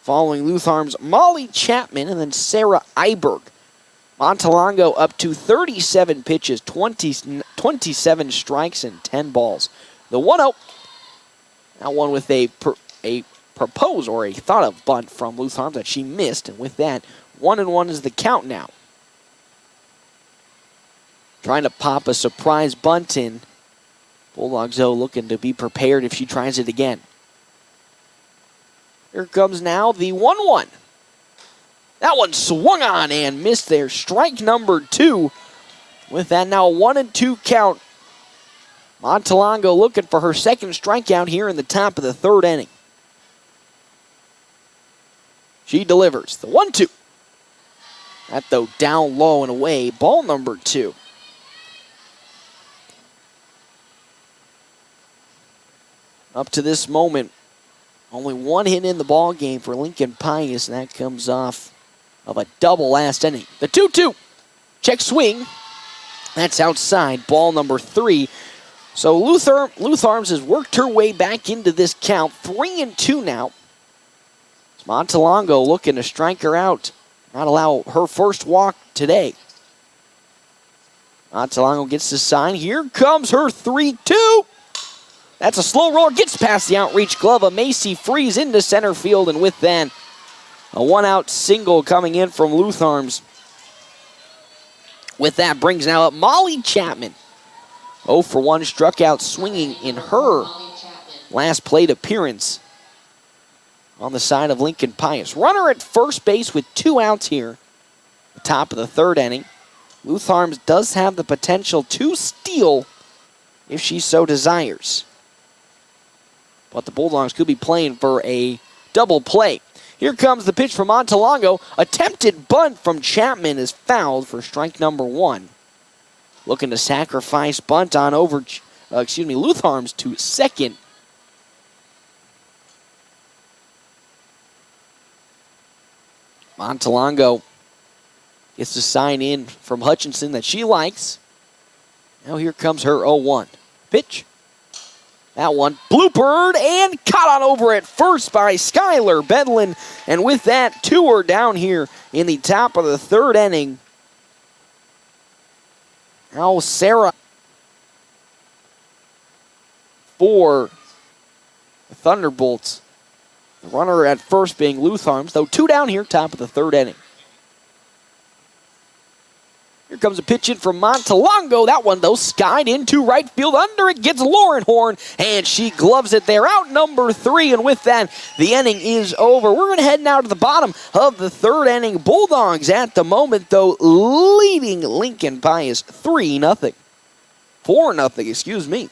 Following Lutharms, Molly Chapman and then Sarah Iberg. Montalongo up to 37 pitches, 27 strikes, and 10 balls. The 1-0. That one with a proposed or a thought of bunt from Lutharms that she missed, and with that, 1-1 is the count now. Trying to pop a surprise bunt in. Bulldogs, though, looking to be prepared if she tries it again. Here comes now the 1-1. That one swung on and missed there. Strike number 2. With that now 1-2 count. Montalongo looking for her 2nd strikeout here in the top of the 3rd inning. She delivers the 1-2. That, though, down low and away. Ball number 2. Up to this moment, only 1 hit in the ball game for Lincoln Pius, and that comes off of a double last inning. The 2-2. Check swing. That's outside. Ball number 3. So Lutharms has worked her way back into this count. 3-2 now. Montalongo looking to strike her out, not allow her first walk today. Montalongo gets the sign. Here comes her 3-2. That's a slow roller. Gets past the outreach glove of Macy Freeze into center field, and with that, a 1-out single coming in from Lutharms. With that, brings now up Molly Chapman. 0 for 1, struck out swinging in her last plate appearance on the side of Lincoln Pius. Runner at first base with 2 outs here. The top of the 3rd inning. Lutharms does have the potential to steal if she so desires. But the Bulldogs could be playing for a double play. Here comes the pitch from Montalongo. Attempted bunt from Chapman is fouled for strike number 1. Looking to sacrifice bunt on over, Lutharms to second. Montalongo gets the sign in from Hutchinson that she likes. Now here comes her 0-1. Pitch. That one bloopered and caught on over at first by Skylar Bedlin. And with that, 2 are down here in the top of the 3rd inning. Now Sarah for the Thunderbolts. The runner at first being Lutharms, though 2 down here, top of the 3rd inning. Here comes a pitch in from Montalongo. That one, though, skied into right field. Under it gets Lauren Horn, and she gloves it there. Out number 3, and with that, the inning is over. We're going to head now to the bottom of the 3rd inning. Bulldogs at the moment, though, leading Lincoln Pius 3-0. 4-0, excuse me.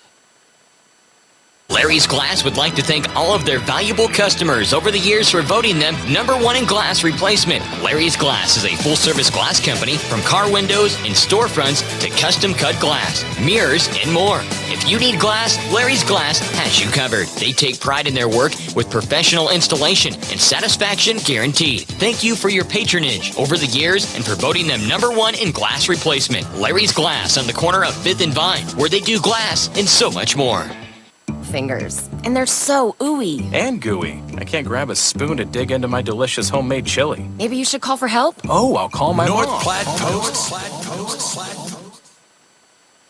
Larry's Glass would like to thank all of their valuable customers over the years for voting them #1 in glass replacement. Larry's Glass is a full-service glass company from car windows and storefronts to custom-cut glass, mirrors, and more. If you need glass, Larry's Glass has you covered. They take pride in their work with professional installation and satisfaction guaranteed. Thank you for your patronage over the years and for voting them #1 in glass replacement. Larry's Glass on the corner of 5th and Vine, where they do glass and so much more. Fingers. And they're so ooey. And gooey. I can't grab a spoon to dig into my delicious homemade chili. Maybe you should call for help? Oh, I'll call my North mom. Platte Post.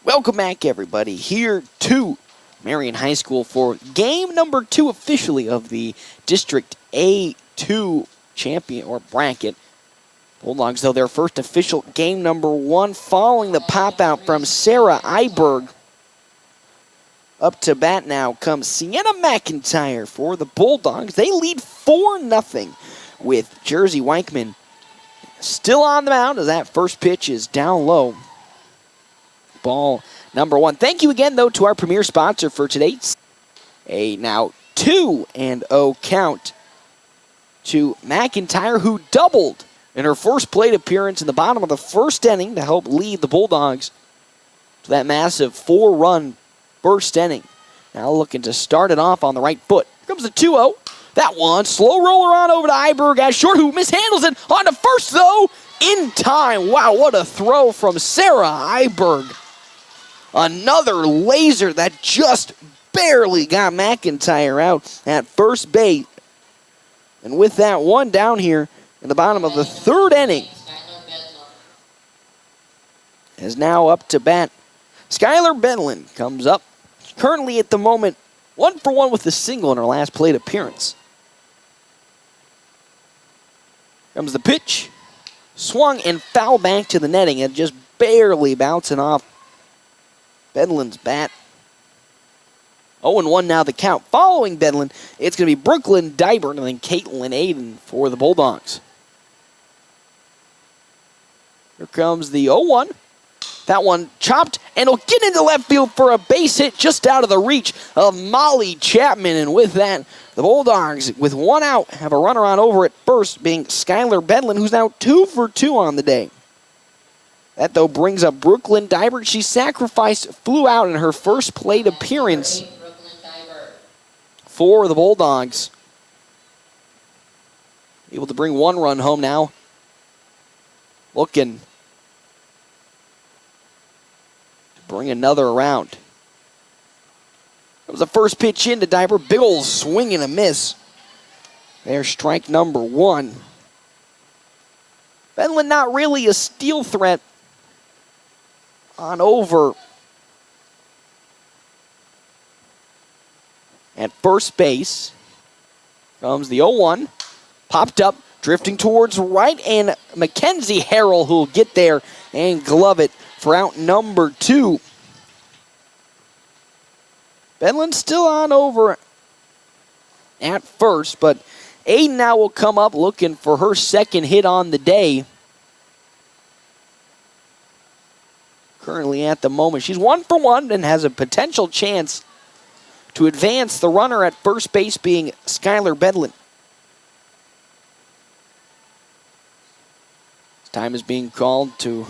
Welcome back, everybody, here to Marion High School for game number 2 officially of the District A2 champion or bracket. Bulldogs, though, their first official game number 1 following the pop-out from Sarah Iberg. Up to bat now comes Sienna McIntyre for the Bulldogs. They lead 4-0 with Jersey Weichman still on the mound as that first pitch is down low. Ball number 1. Thank you again, though, to our premier sponsor for today. A now 2-0 count to McIntyre, who doubled in her first plate appearance in the bottom of the 1st inning to help lead the Bulldogs to that massive 4-run first inning. Now looking to start it off on the right foot. Here comes the 2-0. That one, slow roller on over to Iberg at short, who mishandles it on the first, though, in time. Wow, what a throw from Sarah Iberg. Another laser that just barely got McIntyre out at first base. And with that, 1 down here in the bottom of the 3rd inning is now up to bat. Skylar Bedlin comes up. Currently at the moment, 1 for 1 with a single in her last plate appearance. Comes the pitch. Swung and foul back to the netting and just barely bouncing off Bedlin's bat. 0-1 now the count. Following Bedlin, it's going to be Brooklyn Dybert and then Caitlin Aiden for the Bulldogs. Here comes the 0-1. That one chopped, and it'll get into left field for a base hit just out of the reach of Molly Chapman. And with that, the Bulldogs, with 1 out, have a runner on over at first, being Skylar Bedlin, who's now 2 for 2 on the day. That, though, brings up Brooklyn Dybert. She flew out in her first plate appearance for the Bulldogs. Able to bring 1 run home now. Looking bring another around. That was the first pitch into Diver. Big ol' swing and a miss. There's strike number 1. Bedlin not really a steal threat on over at first base. Comes the 0-1. Popped up, drifting towards right, and Mackenzie Harrell who will get there and glove it for out number 2. Bedlin still on over at first, but Aiden now will come up looking for her second hit on the day. Currently at the moment, she's 1 for 1 and has a potential chance to advance, the runner at first base being Skylar Bedlin. Time is being called to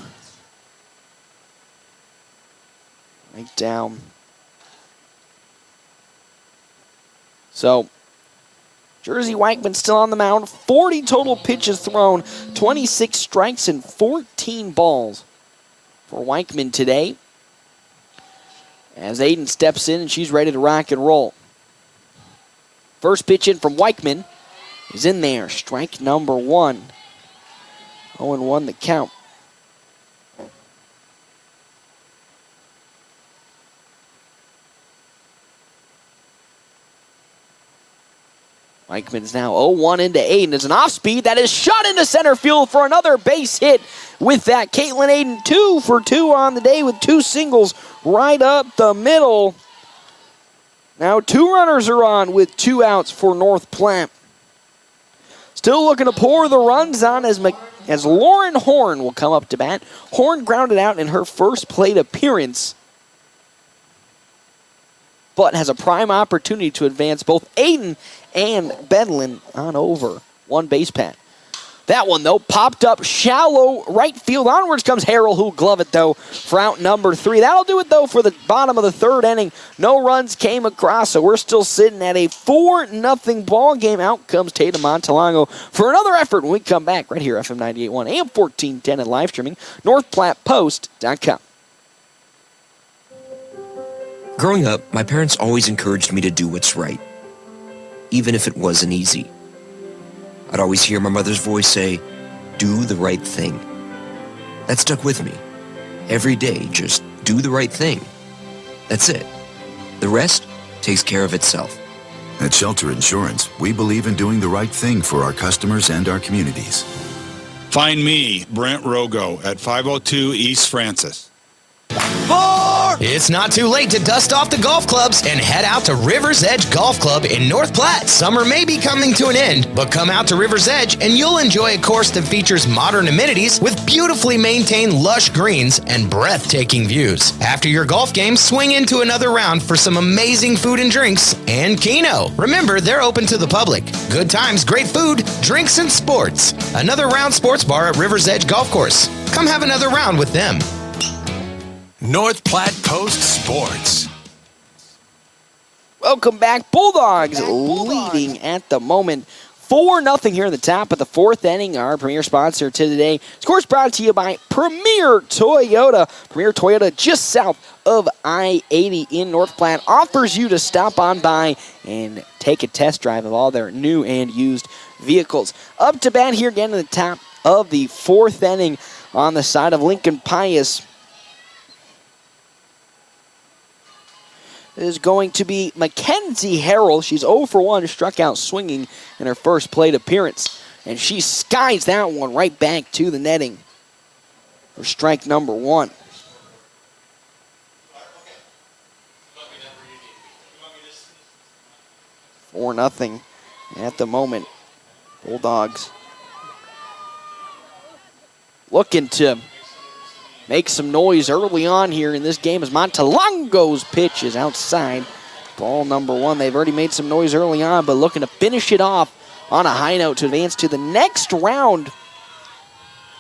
right down. So, Jersey Weichman still on the mound. 40 total pitches thrown, 26 strikes and 14 balls for Weichman today. as Aiden steps in and she's ready to rock and roll. First pitch in from Weichman is in there. Strike number 1. 0-1 the count. Weichman's now 0-1 into Aiden. It's an off-speed that is shot into center field for another base hit with that. Caitlin Aiden 2 for 2 on the day with 2 singles right up the middle. Now 2 runners are on with 2 outs for North Platte. Still looking to pour the runs on as Lauren Horn will come up to bat. Horn grounded out in her first plate appearance, but has a prime opportunity to advance both Aiden and Bedlin on over. One base pad. That one, though, popped up shallow right field. Onwards comes Harrell, who'll glove it, though, for out number 3. That'll do it, though, for the bottom of the 3rd inning. No runs came across, so we're still sitting at a 4-0 ball game. Out comes Tatum Montalongo for another effort when we come back right here, FM 98.1, AM 1410, and live streaming, NorthPlattePost.com. Growing up, my parents always encouraged me to do what's right, even if it wasn't easy. I'd always hear my mother's voice say, "Do the right thing." That stuck with me. Every day, just do the right thing. That's it. The rest takes care of itself. At Shelter Insurance, we believe in doing the right thing for our customers and our communities. Find me, Brent Rogo, at 502 East Francis. It's not too late to dust off the golf clubs and head out to River's Edge Golf Club in North Platte. Summer may be coming to an end, but come out to River's Edge and you'll enjoy a course that features modern amenities with beautifully maintained lush greens and breathtaking views. After your golf game, swing into another round for some amazing food and drinks and Keno. Remember, they're open to the public. Good times, great food, drinks, and sports. Another round sports bar at River's Edge Golf Course. Come have another round with them. North Platte Post Sports. Welcome back. Bulldogs leading at the moment 4-0 here in the top of the 4th inning. Our premier sponsor today. Of course, brought to you by Premier Toyota. Premier Toyota just south of I-80 in North Platte offers you to stop on by and take a test drive of all their new and used vehicles. Up to bat here again in the top of the 4th inning on the side of Lincoln Pius is going to be Mackenzie Harrell. She's 0 for 1, struck out swinging in her first plate appearance. And she skies that one right back to the netting for strike number 1. Four nothing at the moment. Bulldogs looking to make some noise early on here in this game as Montalongo's pitch is outside. Ball number 1. They've already made some noise early on, but looking to finish it off on a high note to advance to the next round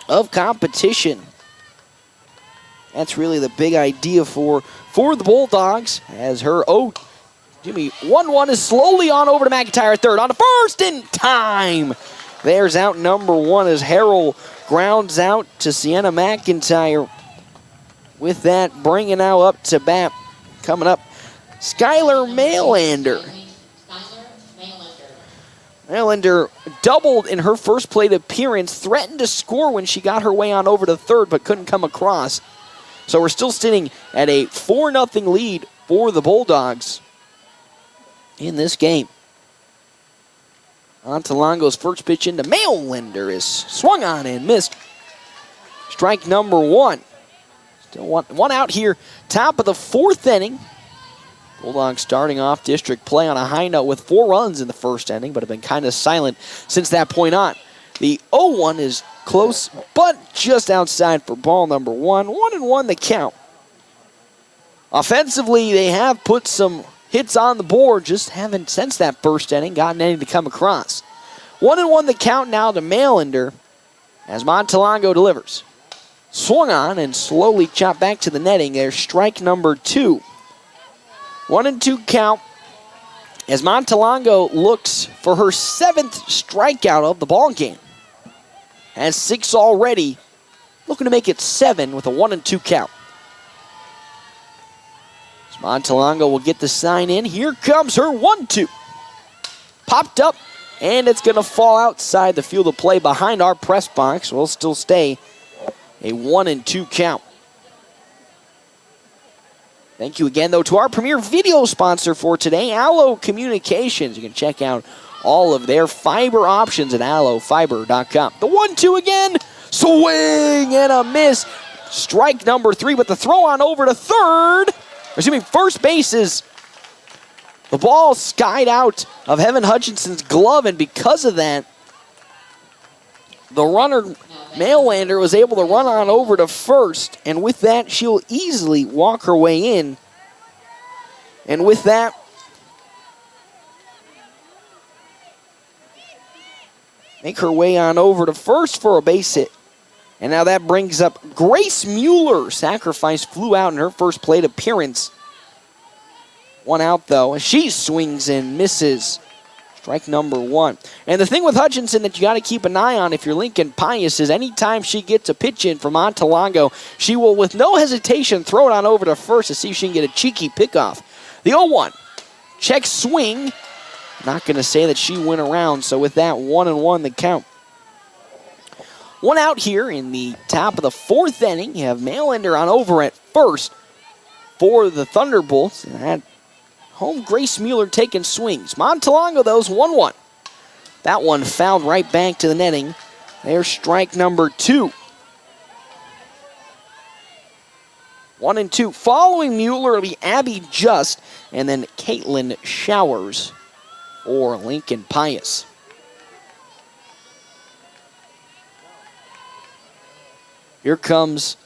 of competition. That's really the big idea for the Bulldogs as her 1-1 is slowly on over to McIntyre at 3rd. On to first in time. There's out number 1 as Harrell grounds out to Sienna McIntyre. With that, bringing now up to bat. Coming up, Skylar Maylander. Maylander doubled in her first plate appearance, threatened to score when she got her way on over to 3rd, but couldn't come across. So we're still sitting at a 4-0 lead for the Bulldogs in this game. Montalongo's first pitch into Maylander is swung on and missed. Strike number 1. Still one out here, top of the 4th inning. Bulldogs starting off district play on a high note with 4 runs in the first inning, but have been kind of silent since that point on. The 0-1 is close, but just outside for ball number 1. 1-1 the count. Offensively, they have put some hits on the board, just haven't, since that first inning, gotten any to come across. 1-1 the count now to Maylander as Montalongo delivers. Swung on and slowly chopped back to the netting. There's strike number 2. 1-2 count as Montalongo looks for her 7th strikeout of the ball game. Has 6 already, looking to make it 7 with a 1-2 count. Montalongo will get the sign in. Here comes her 1-2. Popped up, and it's going to fall outside the field of play behind our press box. Will still stay a 1-2 count. Thank you again, though, to our premier video sponsor for today, Allo Communications. You can check out all of their fiber options at allofiber.com. The 1-2 again. Swing and a miss. Strike number 3, but the throw on over to first base is the ball skied out of Heaven Hutchinson's glove, and because of that, the runner, Marylander, was able to run on over to first, and with that, she'll easily walk her way in. And with that, make her way on over to first for a base hit. And now that brings up Grace Mueller. Sacrifice flew out in her first plate appearance. 1 out, though, and she swings and misses. Strike number 1. And the thing with Hutchinson that you got to keep an eye on if you're Lincoln Pius is anytime she gets a pitch in from Montalongo, she will, with no hesitation, throw it on over to first to see if she can get a cheeky pickoff. The 0-1. Check swing. Not going to say that she went around, so with that, 1-1 the count. 1 out here in the top of the 4th inning. You have Marylander on over at first for the Thunderbolts. And at home, Grace Mueller taking swings. Montalongo, though, is 1-1. That one fouled right back to the netting. There's strike number 2. 1-2. Following Mueller will be Abby Just and then Caitlin Showers for Lincoln Pius. Here comes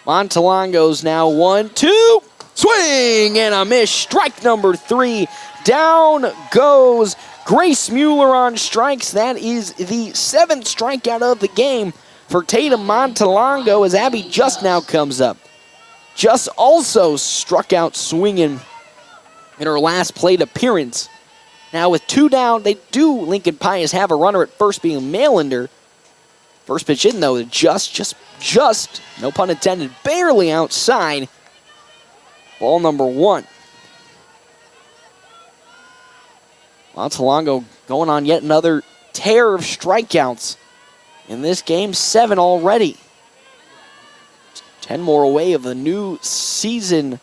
Montalongo's now 1-2. Swing and a miss. Strike number 3. Down goes Grace Mueller on strikes. That is the 7th strikeout of the game for Tatum Montalongo as Abby Just now comes up. Just also struck out swinging in her last plate appearance. Now with 2 down, they do, Lincoln Pius, have a runner at first being Marylander. First pitch in, though, just, no pun intended, barely outside. Ball number 1. Montalongo going on yet another tear of strikeouts in this game, 7 already. 10 more away of the new season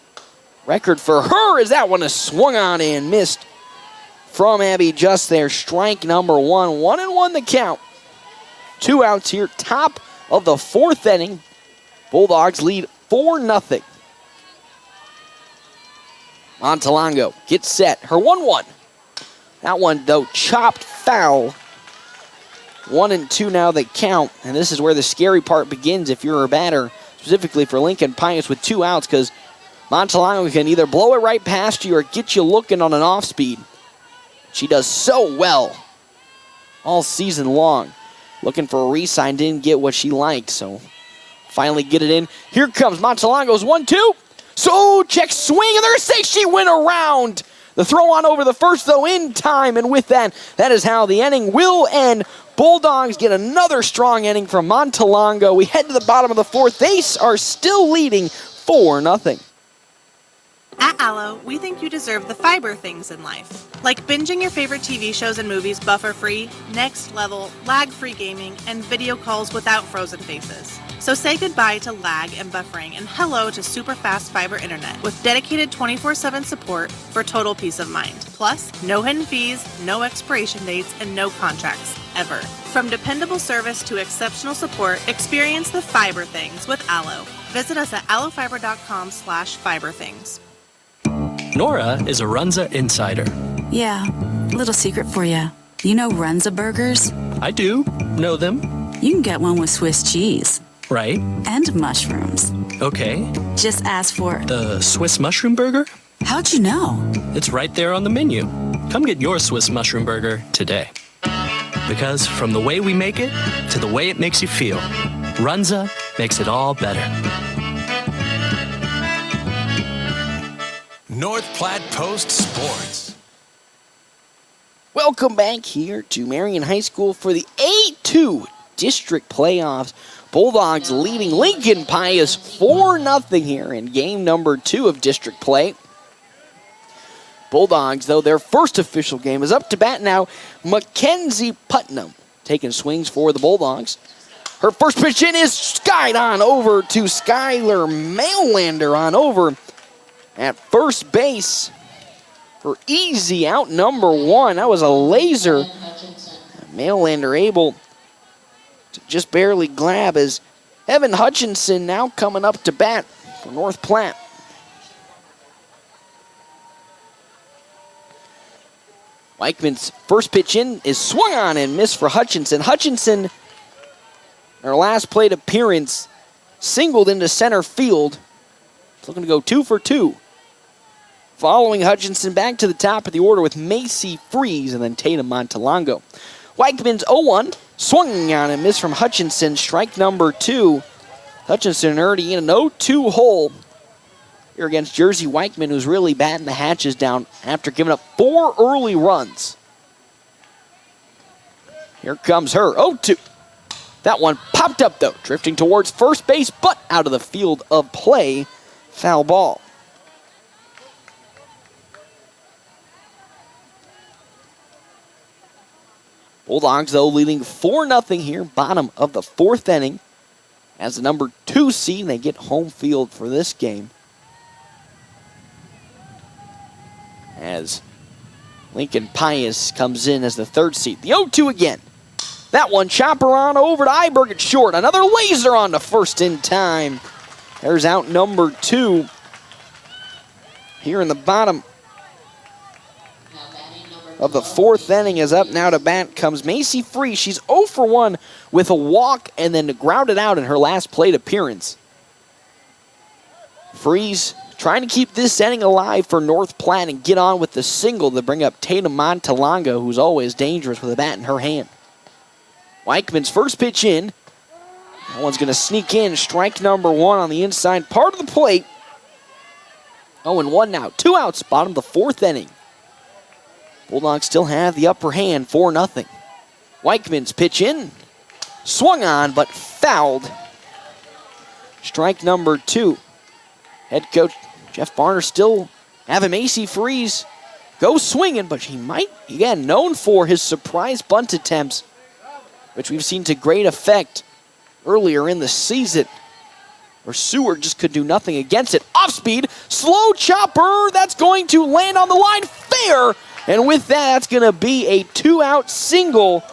record for her as that one is swung on and missed from Abby Just there. Strike number 1. 1-1 the count. 2 outs here, top of the 4th inning. Bulldogs lead 4-0. Montalongo gets set. Her 1-1. That one, though, chopped foul. 1-2 now they count. And this is where the scary part begins if you're a batter, specifically for Lincoln Pius with 2 outs, because Montalongo can either blow it right past you or get you looking on an off-speed. She does so well all season long. Looking for a re-sign, didn't get what she liked, so finally get it in. Here comes Montalongo's 1-2. So check swing, and they're safe. She went around. The throw on over the first, though, in time, and with that, that is how the inning will end. Bulldogs get another strong inning from Montalongo. We head to the bottom of the 4th. They are still leading 4-0. At Allo, we think you deserve the fiber things in life, like binging your favorite TV shows and movies buffer-free, next-level, lag-free gaming, and video calls without frozen faces. So say goodbye to lag and buffering and hello to super fast fiber internet with dedicated 24/7 support for total peace of mind. Plus, no hidden fees, no expiration dates, and no contracts, ever. From dependable service to exceptional support, experience the fiber things with Allo. Visit us at allofiber.com/fiberthings. Nora is a Runza insider. Yeah, little secret for you. You know Runza burgers? I do know them. You can get one with Swiss cheese. Right. And mushrooms. Okay. Just ask for the Swiss mushroom burger? How'd you know? It's right there on the menu. Come get your Swiss mushroom burger today. Because from the way we make it to the way it makes you feel, Runza makes it all better. North Platte Post Sports. Welcome back here to Marion High School for the A2 District Playoffs. Bulldogs leading Lincoln Pius 4-0 here in game number 2 of district play. Bulldogs, though, their first official game is up to bat now. Mackenzie Putnam taking swings for the Bulldogs. Her first pitch in is skied on over to Skylar Maillander on over at first base for easy out number one. That was a laser. Maillander able to just barely grab as Evan Hutchinson now coming up to bat for North Platte. Weichman's first pitch in is swung on and missed for Hutchinson. Hutchinson, her last plate appearance, singled into center field. It's looking to go 2 for 2. Following Hutchinson back to the top of the order with Macy Freeze and then Tatum Montalongo. Weichman's 0-1, swung on and missed from Hutchinson. Strike number 2. Hutchinson already in an 0-2 hole here against Jersey Weichman, who's really batting the hatches down after giving up 4 early runs. Here comes her 0-2. That one popped up, though, drifting towards first base, but out of the field of play. Foul ball. Bulldogs, though, leading 4-0 here, bottom of the 4th inning. As the number 2 seed, they get home field for this game. As Lincoln Pius comes in as the 3rd seed. The 0-2 again. That one, chopper on over to Iberg at short. Another laser on to first in time. There's out number 2. Here in the bottom of the 4th inning is up now to bat comes Macy Freeze. She's 0 for 1 with a walk and then grounded out in her last plate appearance. Freeze trying to keep this inning alive for North Platte and get on with the single to bring up Tatum Montalongo, who's always dangerous with a bat in her hand. Weichman's first pitch in. That one's going to sneak in. Strike number 1 on the inside part of the plate. 0-1 now. 2 outs, bottom of the 4th inning. Bulldogs still have the upper hand, 4-0. Weichman's pitch in. Swung on, but fouled. Strike number 2. Head coach Jeff Barner still having Macy Freeze go swinging, but he might, again, known for his surprise bunt attempts, which we've seen to great effect earlier in the season, where Seward just could do nothing against it. Off speed, slow chopper, that's going to land on the line, fair, and with that, that's going to be a 2-out single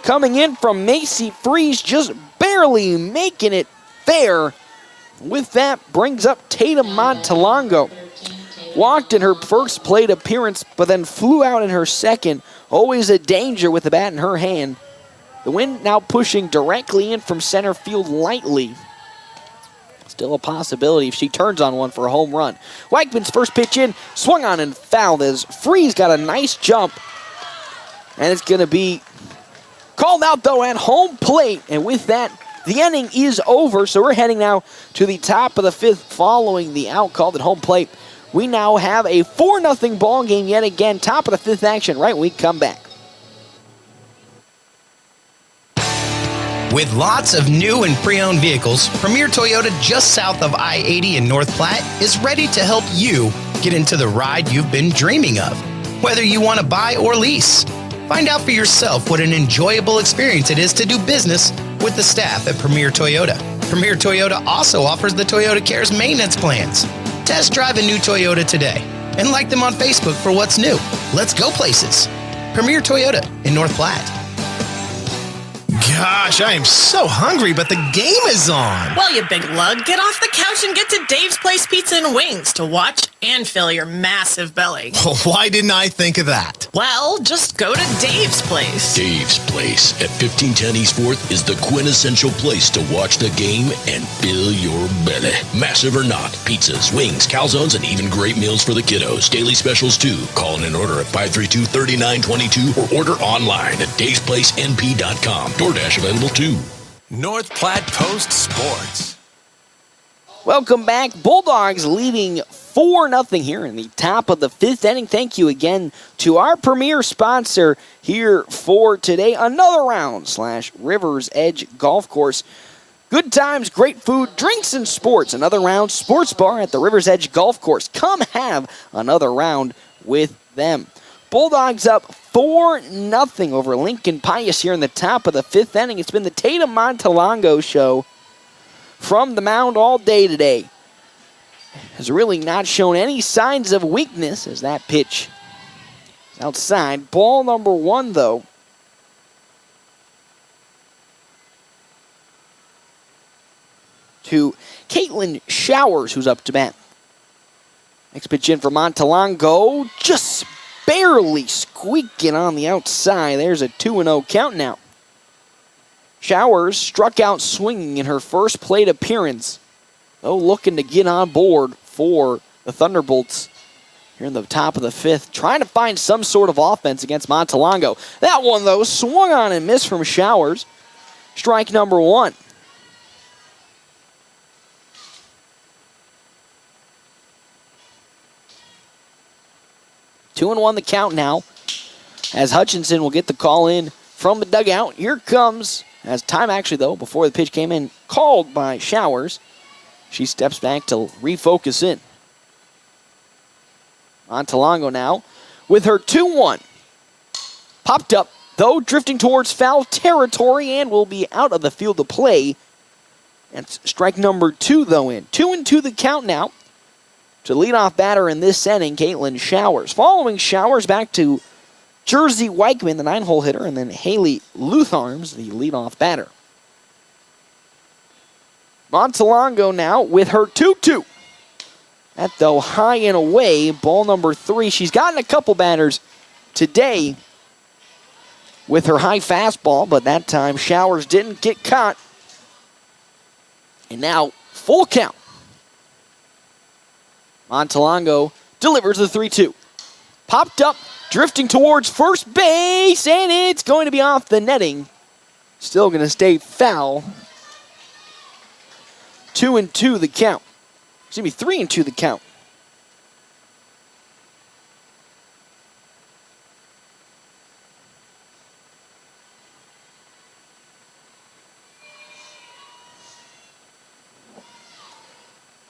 coming in from Macy Freeze, just barely making it fair. With that, brings up Tatum Montalongo. Walked in her first plate appearance, but then flew out in her second. Always a danger with the bat in her hand. The wind now pushing directly in from center field lightly. Still a possibility if she turns on one for a home run. Weichman's first pitch in, swung on and fouled as Freeze got a nice jump. And it's going to be called out, though, at home plate. And with that, the inning is over. So we're heading now to the top of the 5th following the out called at home plate. We now have a 4-0 ball game yet again. Top of the 5th action right when we come back. With lots of new and pre-owned vehicles, Premier Toyota just south of I-80 in North Platte is ready to help you get into the ride you've been dreaming of, whether you want to buy or lease. Find out for yourself what an enjoyable experience it is to do business with the staff at Premier Toyota. Premier Toyota also offers the Toyota Cares maintenance plans. Test drive a new Toyota today and like them on Facebook for what's new. Let's go places. Premier Toyota in North Platte. Gosh, I am so hungry, but the game is on. Well, you big lug, get off the couch and get to Dave's Place Pizza and Wings to watch and fill your massive belly. Well, why didn't I think of that? Well, just go to Dave's Place. Dave's Place at 1510 East 4th is the quintessential place to watch the game and fill your belly. Massive or not, pizzas, wings, calzones, and even great meals for the kiddos. Daily specials, too. Call in an order at 532-3922 or order online at davesplacenp.com. DoorDash available, too. North Platte Post Sports. Welcome back. Bulldogs leading 4-0 here in the top of the 5th inning. Thank you again to our premier sponsor here for today. Another round / Rivers Edge Golf Course. Good times, great food, drinks, and sports. Another round sports bar at the Rivers Edge Golf Course. Come have another round with them. Bulldogs up 4-0 over Lincoln Pius here in the top of the 5th inning. It's been the Tatum Montalongo show from the mound all day today. Has really not shown any signs of weakness as that pitch is outside. Ball number 1, though. To Caitlin Showers, who's up to bat. Next pitch in for Montalongo, just barely squeaking on the outside. There's a 2-0 count now. Showers struck out swinging in her first plate appearance, though looking to get on board for the Thunderbolts here in the top of the 5th, trying to find some sort of offense against Montalongo. That one, though, swung on and missed from Showers. Strike number 1. Two and 1 the count now, as Hutchinson will get the call in from the dugout. Here comes, as time actually, though, before the pitch came in, called by Showers. She steps back to refocus in. Montalongo now with her 2-1. Popped up, though, drifting towards foul territory and will be out of the field of play. That's strike number 2, though, in. 2-2 the count now. To leadoff batter in this inning, Caitlin Showers. Following Showers, back to Jersey Weichman, the 9-hole hitter, and then Haley Lutharms, the leadoff batter. Montalongo now with her 2-2. That, though, high and away, ball number 3. She's gotten a couple batters today with her high fastball, but that time Showers didn't get caught. And now, full count. Montalongo delivers the 3-2. Popped up, drifting towards first base, and it's going to be off the netting. Still going to stay foul. 2-2 the count. Excuse me, 3-2 the count.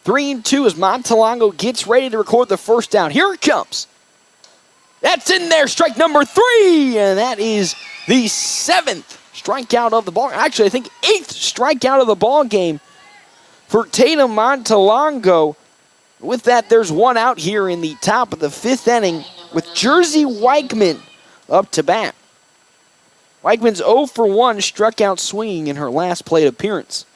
Three and 2 as Montalongo gets ready to record the first down. Here it comes. That's in there, strike number 3, and that is the 7th strikeout of the ball. Actually, I think 8th strikeout of the ball game for Tatum Montalongo. With that, there's one out here in the top of the 5th inning with Jersey Weichman up to bat. Weichman's 0 for 1, struck out swinging in her last plate appearance.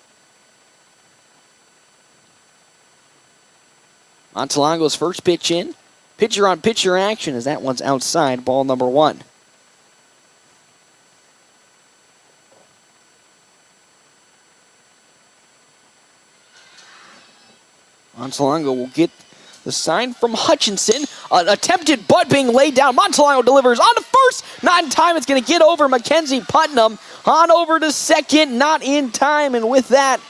Montalongo's first pitch in. Pitcher-on-pitcher action as that one's outside, ball number 1. Montalongo will get the sign from Hutchinson. An attempted butt being laid down. Montalongo delivers on to first. Not in time. It's going to get over Mackenzie Putnam. On over to second. Not in time. And with that,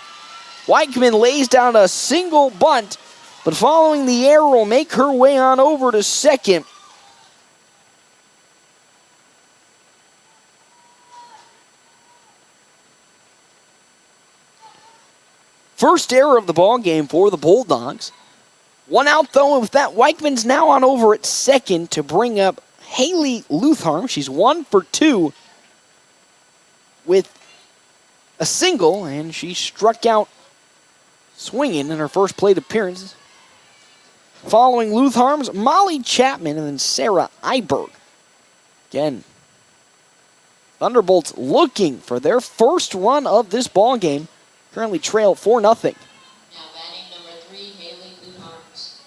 Weichman lays down a single bunt. But following the error will make her way on over to second. First error of the ball game for the Bulldogs. One out, though, with that. Weichman's now on over at second to bring up Haley Lutharm. She's 1 for 2 with a single, and she struck out swinging in her first plate appearance. Following Lutharms, Molly Chapman and then Sarah Iberg. Again, Thunderbolts looking for their first run of this ball game. Currently trail 4-0. Now batting number 3, Haley Lutharms.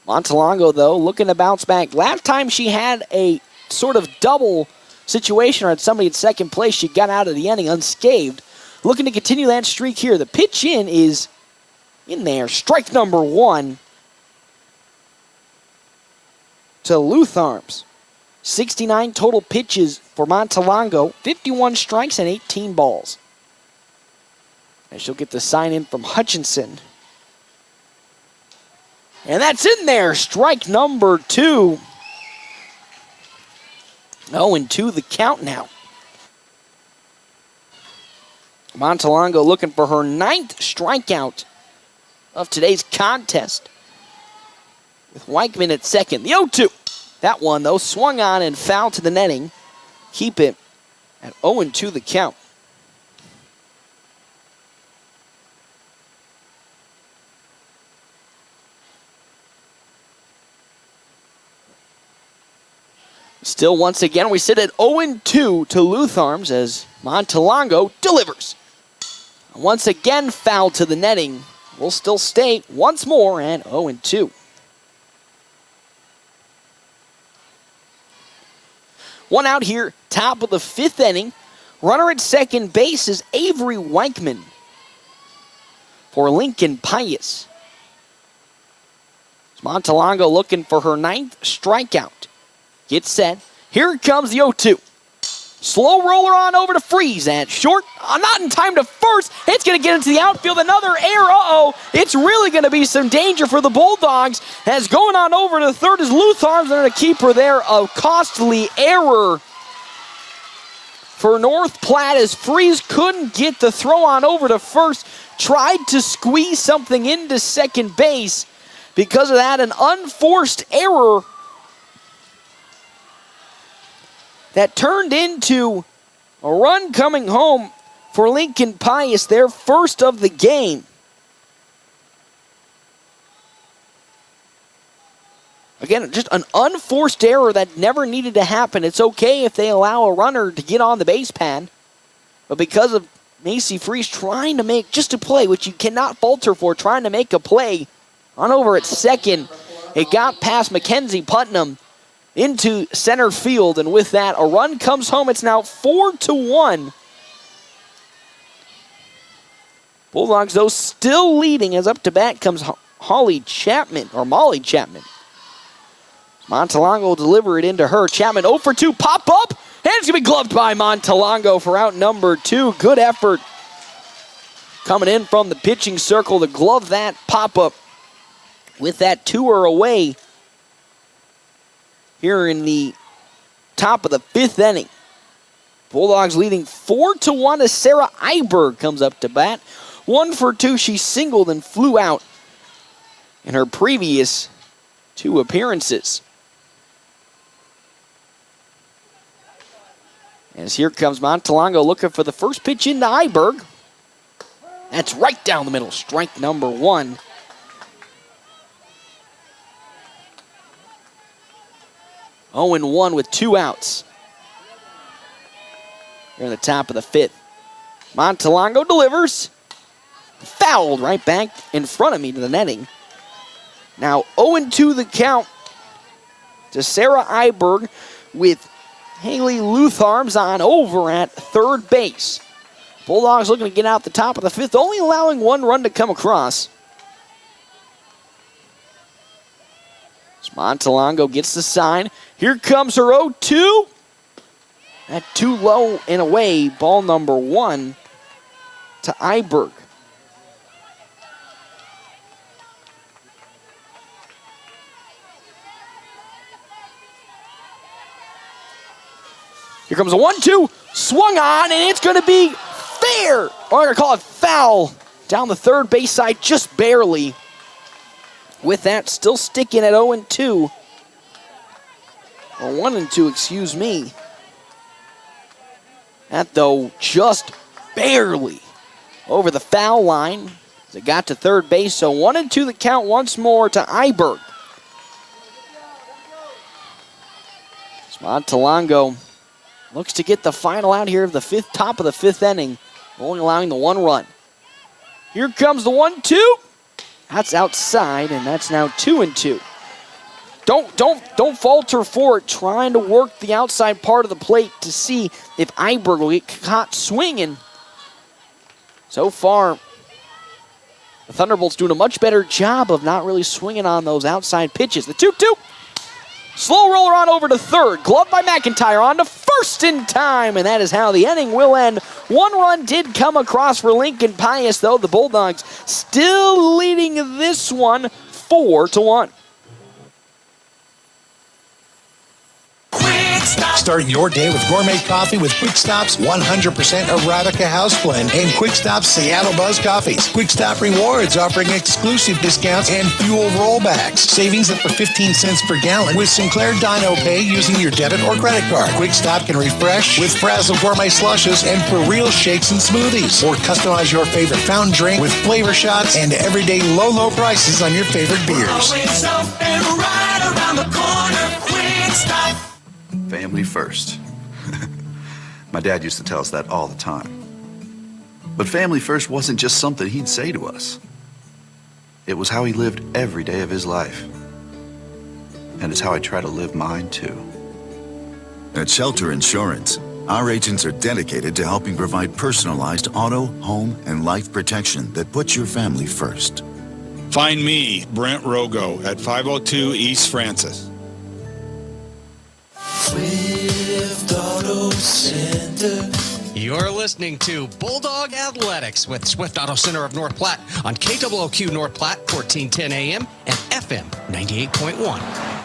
Montalongo, though, looking to bounce back. Last time she had a sort of double situation or had somebody at second place, she got out of the inning unscathed. Looking to continue that streak here. The pitch in is in there. Strike number 1 to Lutharms. 69 total pitches for Montalongo. 51 strikes and 18 balls. And she'll get the sign in from Hutchinson. And that's in there. Strike number 2. 0-2 the count now. Montalongo looking for her 9th strikeout of today's contest. With Weichman at second. The 0-2. That one, though, swung on and fouled to the netting. Keep it at 0-2 the count. Still, once again, we sit at 0-2 to Lutharms as Montalongo delivers. Once again, foul to the netting. We'll still stay once more at 0-2. One out here, top of the fifth inning. Runner at second base is Avery Weichman for Lincoln Pius. Montalongo looking for her ninth strikeout. Gets set. Here comes the 0-2. Slow roller on over to Freeze at short. Not in time to first. It's going to get into the outfield. Another error. Uh-oh. It's really going to be some danger for the Bulldogs. As going on over to third is Lutharms and a keeper there. A costly error for North Platte as Freeze couldn't get the throw on over to first. Tried to squeeze something into second base. Because of that, an unforced error that turned into a run coming home for Lincoln Pius, their first of the game. Again, just an unforced error that never needed to happen. It's okay if they allow a runner to get on the base pad, but because of Macy Freeze trying to make just a play, which you cannot falter for, trying to make a play on over at second, it got past Mackenzie Putnam into center field, and with that, a run comes home. It's now 4-1. Bulldogs, though, still leading as up to bat comes Molly Chapman. Montalongo will deliver it into her. Chapman 0-for-2, pop up, and it's going to be gloved by Montalongo for out number 2. Good effort coming in from the pitching circle to glove that pop up. With that, 2 are away here in the top of the fifth inning. Bulldogs leading 4-1 as Sarah Iberg comes up to bat. 1-for-2, she singled and flew out in her previous 2 appearances. As here comes Montalongo looking for the first pitch into Iberg. That's right down the middle, strike number 1. Oh, 0-1 with 2 outs. Here in the top of the fifth. Montalongo delivers. Fouled right back in front of me to the netting. Now 0-2 the count to Sarah Iberg with Haley Lutharms on over at third base. Bulldogs looking to get out the top of the fifth, only allowing 1 run to come across. Montalongo gets the sign. Here comes her 0-2. That too low and away. Ball number 1 to Iberg. Here comes a 1-2. Swung on, and it's going to be fair. Or I'm going to call it foul. Down the third base side, just barely. With that, still sticking at 0-2. Or 1-2, excuse me. That, though, just barely over the foul line as it got to third base. So 1-2 the count once more to Iberg. Montalongo looks to get the final out here of the top of the fifth inning, only allowing the 1 run. Here comes the 1-2. That's outside, and that's now 2-2. Don't falter for it. Trying to work the outside part of the plate to see if Iberg will get caught swinging. So far, the Thunderbolts doing a much better job of not really swinging on those outside pitches. The 2-2. Slow roller on over to third. Gloved by McIntyre on to first in time. And that is how the inning will end. 1 run did come across for Lincoln Pius, though. The Bulldogs still leading this one 4-1. Quick Start your day with gourmet coffee with Quick Stop's 100% Arabica house blend and Quick Stop's Seattle Buzz coffees. Quick Stop Rewards offering exclusive discounts and fuel rollbacks. Savings up to 15 cents per gallon with Sinclair Dino Pay using your debit or credit card. Quick Stop can refresh with Frazzle Gourmet Slushes and For Real shakes and smoothies. Or customize your favorite fountain drink with flavor shots and everyday low prices on your favorite beers. Always open right around the corner. Quick Stop. Family first. My dad used to tell us that all the time. But family first wasn't just something he'd say to us. It was how he lived every day of his life. And it's how I try to live mine too. At Shelter Insurance, our agents are dedicated to helping provide personalized auto, home, and life protection that puts your family first. Find me, Brent Rogo, at 502 East Francis. Swift Auto Center. You're listening to Bulldog Athletics with Swift Auto Center of North Platte on KOOQ North Platte, 1410 AM and FM 98.1.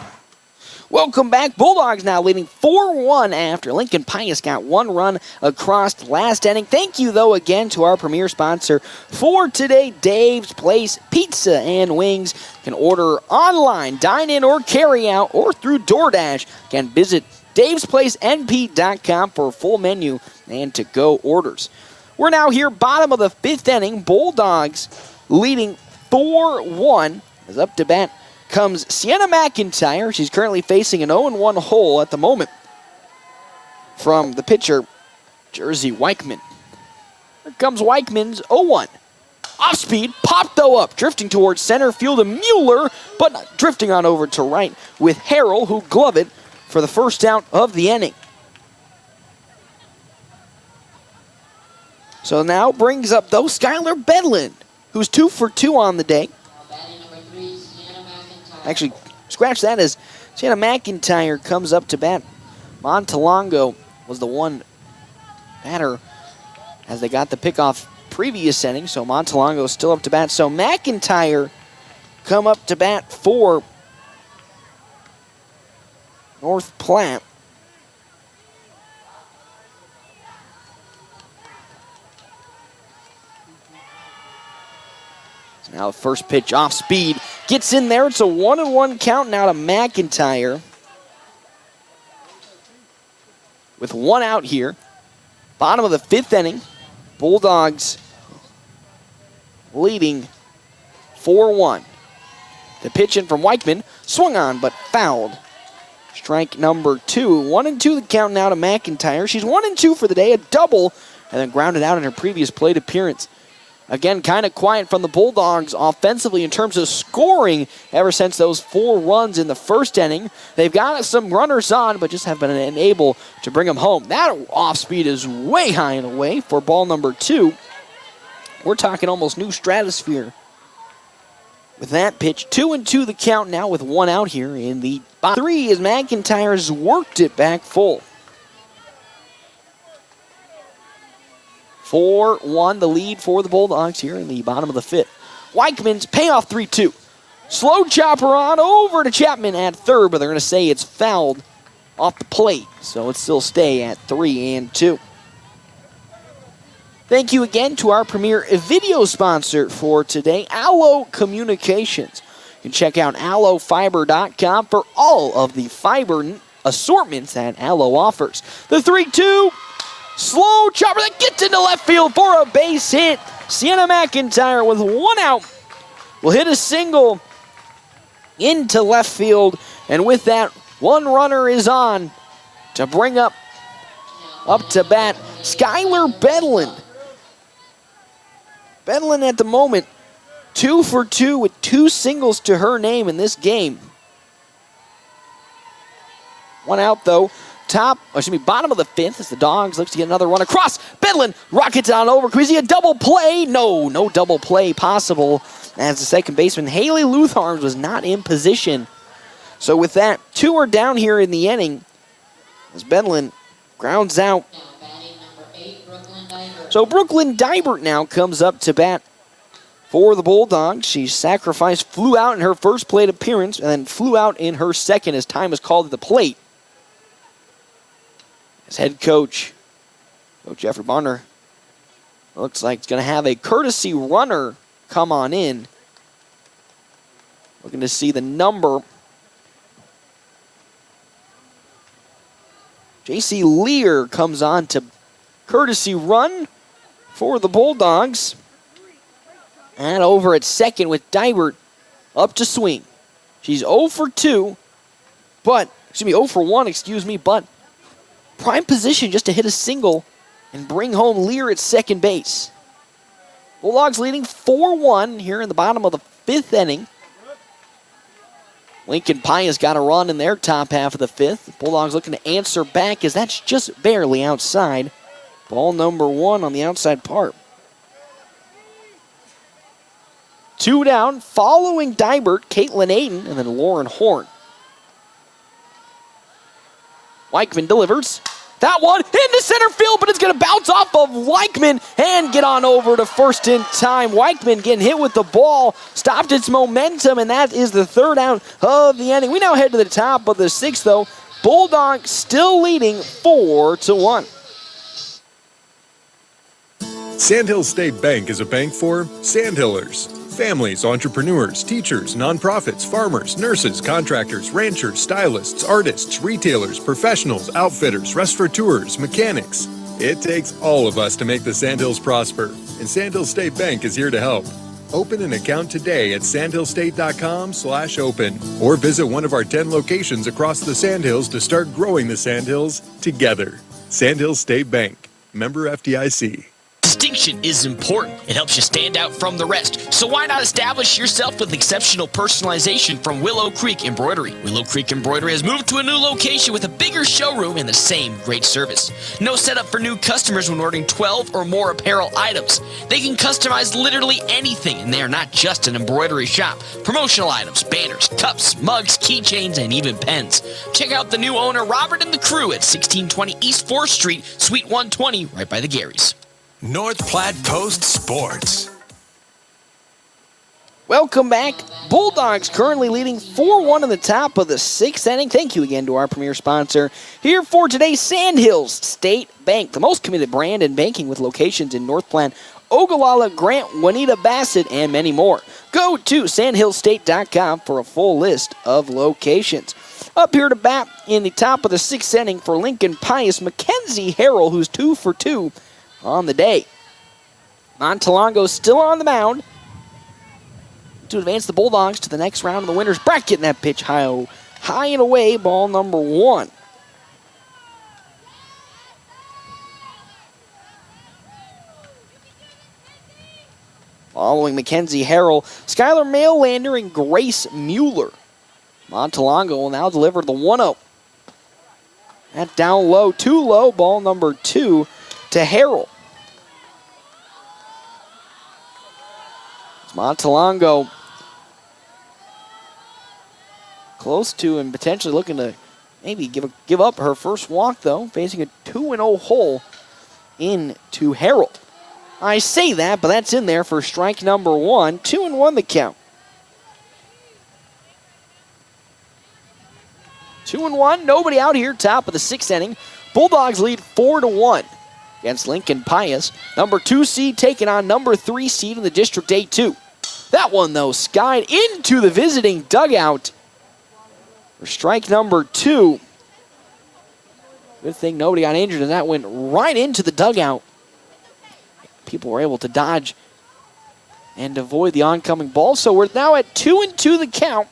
Welcome back. Bulldogs now leading 4-1 after Lincoln Pius got one run across the last inning. Thank you, though, again to our premier sponsor for today, Dave's Place Pizza and Wings. You can order online, dine in, or carry out, or through DoorDash. Again, visit davesplacenp.com for a full menu and to-go orders. We're now here, bottom of the fifth inning. Bulldogs leading 4-1. As up to bat comes Sienna McIntyre. She's currently facing an 0-1 hole at the moment from the pitcher, Jersey Weichman. Here comes Weichman's 0-1. Off speed, popped though up, drifting towards center field of Mueller, but drifting on over to right with Harrell, who glove it for the first out of the inning. So now brings up, though, Skylar Bedlin, who's 2 for 2 on the day. Actually, scratch that as Sienna McIntyre comes up to bat. Montalongo was the one batter as they got the pickoff previous inning, so Montalongo is still up to bat. So McIntyre come up to bat for North Platte. So now the first pitch off speed. Gets in there. It's a 1-1 count now to McIntyre. With one out here. Bottom of the fifth inning. Bulldogs leading 4-1. The pitch in from Weichman. Swung on, but fouled. Strike number 2. 1-2 the count now to McIntyre. She's 1-2 for the day. A double. And then grounded out in her previous plate appearance. Again, kind of quiet from the Bulldogs offensively in terms of scoring ever since those 4 runs in the first inning. They've got some runners on, but just have been unable to bring them home. That off speed is way high and away for ball number 2. We're talking almost new stratosphere with that pitch. 2-2 the count now with one out here in the bottom 3 as McIntyre's worked it back full. 4-1 the lead for the Bulldogs here in the bottom of the fifth. Weichman's payoff 3-2. Slow chopper on over to Chapman at third, but they're going to say it's fouled off the plate, so it'll still stay at 3-2. Thank you again to our premier video sponsor for today, Allo Communications. You can check out allofiber.com for all of the fiber assortments that Allo offers. The 3-2. Slow chopper that gets into left field for a base hit. Sienna McIntyre with one out will hit a single into left field. And with that, one runner is on to bring up to bat Skylar Bedlin. Bedlin at the moment 2 for 2 with 2 singles to her name in this game. One out though. Bottom of the fifth as the Dogs looks to get another run across. Bedlin rockets on over. Could we see a double play? No double play possible as the second baseman Haley Lutharms was not in position. So with that, 2 are down here in the inning as Bedlin grounds out. So Brooklyn Dybert now comes up to bat for the Bulldogs. She flew out in her first plate appearance and then flew out in her second as time was called at the plate. As head coach, Coach Jeffrey Bonner, looks like he's going to have a courtesy runner come on in. Looking to see the number. J.C. Lear comes on to courtesy run for the Bulldogs. And over at second with Dibert up to swing. She's 0 for 2, but, 0 for 1, but prime position just to hit a single and bring home Lear at second base. Bulldogs leading 4-1 here in the bottom of the 5th inning. Lincoln Pius got a run in their top half of the 5th. Bulldogs looking to answer back as that's just barely outside. Ball number 1 on the outside part. 2 down, following Dibert, Caitlin Aiden, and then Lauren Horn. Weichman delivers. That one into center field, but it's going to bounce off of Weichman and get on over to first in time. Weichman getting hit with the ball, stopped its momentum, and that is the 3rd out of the inning. We now head to the top of the 6th, though. Bulldogs still leading 4-1. Sandhill State Bank is a bank for Sandhillers. Families, entrepreneurs, teachers, nonprofits, farmers, nurses, contractors, ranchers, stylists, artists, retailers, professionals, outfitters, restaurateurs, mechanics. It takes all of us to make the Sandhills prosper, and Sandhill State Bank is here to help. Open an account today at sandhillstate.com/open or visit one of our 10 locations across the Sandhills to start growing the Sandhills together. Sandhills State Bank, member FDIC. Distinction is important. It helps you stand out from the rest. So why not establish yourself with exceptional personalization from Willow Creek Embroidery? Willow Creek Embroidery has moved to a new location with a bigger showroom and the same great service. No setup for new customers when ordering 12 or more apparel items. They can customize literally anything, and they are not just an embroidery shop. Promotional items, banners, cups, mugs, keychains, and even pens. Check out the new owner, Robert, and the crew at 1620 East 4th Street, Suite 120, right by the Garys. North Platte Post Sports. Welcome back. Bulldogs currently leading 4-1 in the top of the 6th inning. Thank you again to our premier sponsor here for today's Sandhills State Bank, the most committed brand in banking with locations in North Platte, Ogallala, Grant, Juanita, Bassett, and many more. Go to sandhillstate.com for a full list of locations. Up here to bat in the top of the 6th inning for Lincoln Pius, Mackenzie Harrell, who's 2 for 2 on the day. Montalongo still on the mound to advance the Bulldogs to the next round of the winners bracket. Getting that pitch high and away, ball number 1. Following Mackenzie Harrell, Skylar Maelander and Grace Mueller. Montalongo will now deliver the 1-0. That down low, too low, ball number 2 to Harrell. Montalongo close to and potentially looking to maybe give up her first walk, though, facing a 2-0 hole into Harrell. I say that, but that's in there for strike number 1. 2-1 the count. 2-1, nobody out here, top of the 6th inning. Bulldogs lead 4-1 against Lincoln Pius. Number 2 seed taking on number 3 seed in the District A2. That one, though, skied into the visiting dugout for strike number 2. Good thing nobody got injured, and that went right into the dugout. People were able to dodge and avoid the oncoming ball. So we're now at 2-2 the count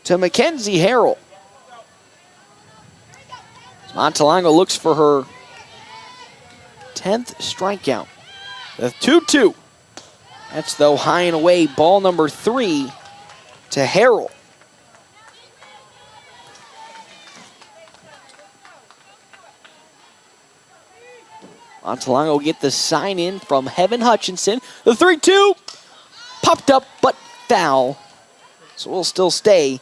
to Mackenzie Harrell. Montalongo looks for her 10th strikeout. The 2-2. That's, though, high and away, ball number 3 to Harrell. Montalongo will get the sign in from Heaven Hutchinson. The 3-2 popped up but foul. So we'll still stay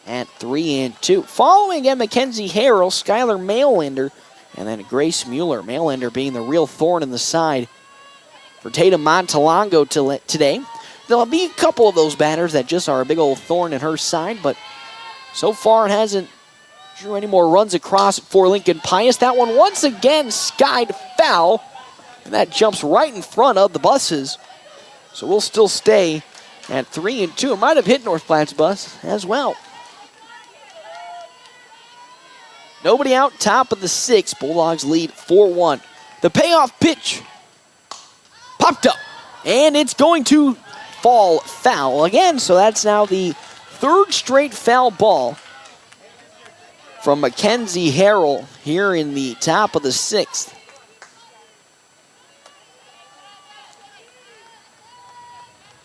at 3-2. Following again, Mackenzie Harrell, Skylar Maelander, and then Grace Mueller. Maelander being the real thorn in the side for Tatum Montalongo today. There'll be a couple of those batters that just are a big old thorn in her side, but so far it hasn't drew any more runs across for Lincoln Pius. That one once again skied foul, and that jumps right in front of the buses. So we'll still stay at 3-2. It might have hit North Platte's bus as well. Nobody out, top of the 6th. Bulldogs lead 4-1. The payoff pitch popped up, and it's going to fall foul again. So that's now the 3rd straight foul ball from Mackenzie Harrell here in the top of the 6th.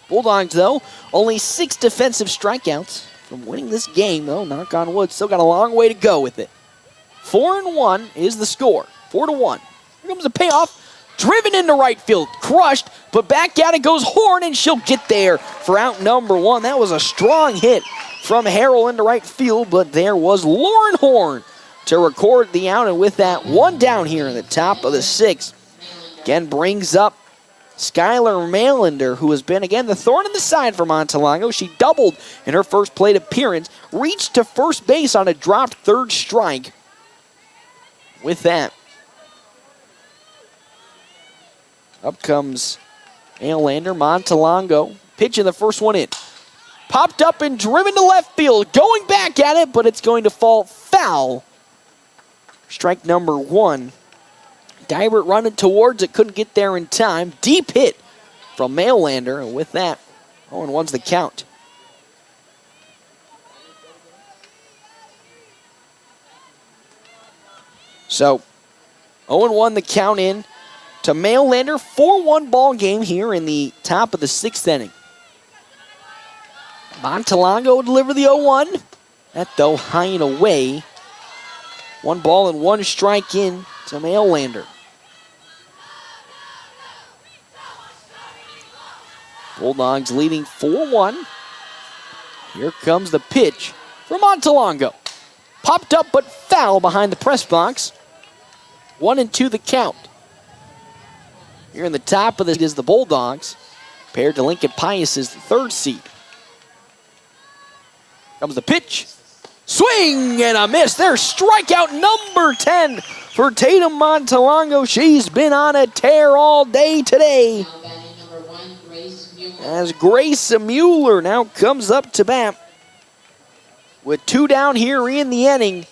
Bulldogs, though, only 6 defensive strikeouts from winning this game, though. Knock on wood, still got a long way to go with it. 4-1 is the score, 4-1. Here comes the payoff. Driven into right field, crushed, but back at it goes Horn, and she'll get there for out number 1. That was a strong hit from Harrell into right field, but there was Lauren Horn to record the out, and with that, 1 down here in the top of the 6th. Again, brings up Skylar Mailander, who has been, again, the thorn in the side for Montalongo. She doubled in her first plate appearance, reached to first base on a dropped 3rd strike. With that, up comes Mailander. Montalongo pitching the first one in. Popped up and driven to left field, going back at it, but it's going to fall foul. Strike number 1. Divert running towards it, couldn't get there in time. Deep hit from Mailander, and with that, 0-1's the count. So, 0-1 the count in to Mailander. 4-1 ball game here in the top of the 6th inning. Montalongo will deliver the 0-1. That, though, high and away. 1 ball and 1 strike in to Mailander. Bulldogs leading 4-1. Here comes the pitch from Montalongo. Popped up but foul behind the press box. 1-2 the count. Here in the top of the is the Bulldogs, paired to Lincoln Pius' 3rd seed. Comes the pitch. Swing and a miss. There's strikeout number 10 for Tatum Montalongo. She's been on a tear all day today. As Grace Mueller now comes up to bat with 2 down here in the inning.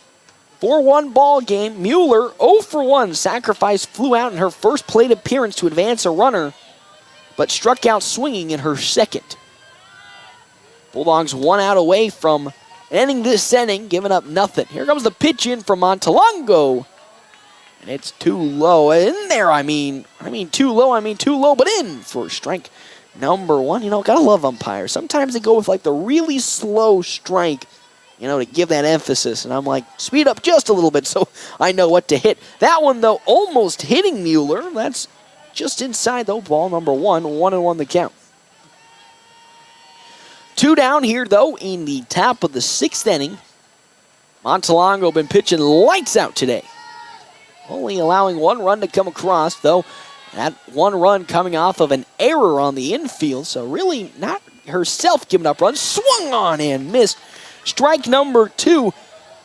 4-1 ball game. Mueller 0 for 1. Sacrifice flew out in her first plate appearance to advance a runner, but struck out swinging in her 2nd. Bulldogs 1 out away from ending this inning, giving up nothing. Here comes the pitch in from Montalongo. And it's too low. In there, I mean too low, but in for strike number 1. You know, gotta love umpires. Sometimes they go with like the really slow strike, you know, to give that emphasis. And I'm like, speed up just a little bit so I know what to hit. That one, though, almost hitting Mueller. That's just inside, though. Ball number 1, 1-1 the count. 2 down here, though, in the top of the 6th inning. Montalongo been pitching lights out today. Only allowing 1 run to come across, though. That 1 run coming off of an error on the infield, so really not herself giving up runs. Swung on and missed. Strike number 2.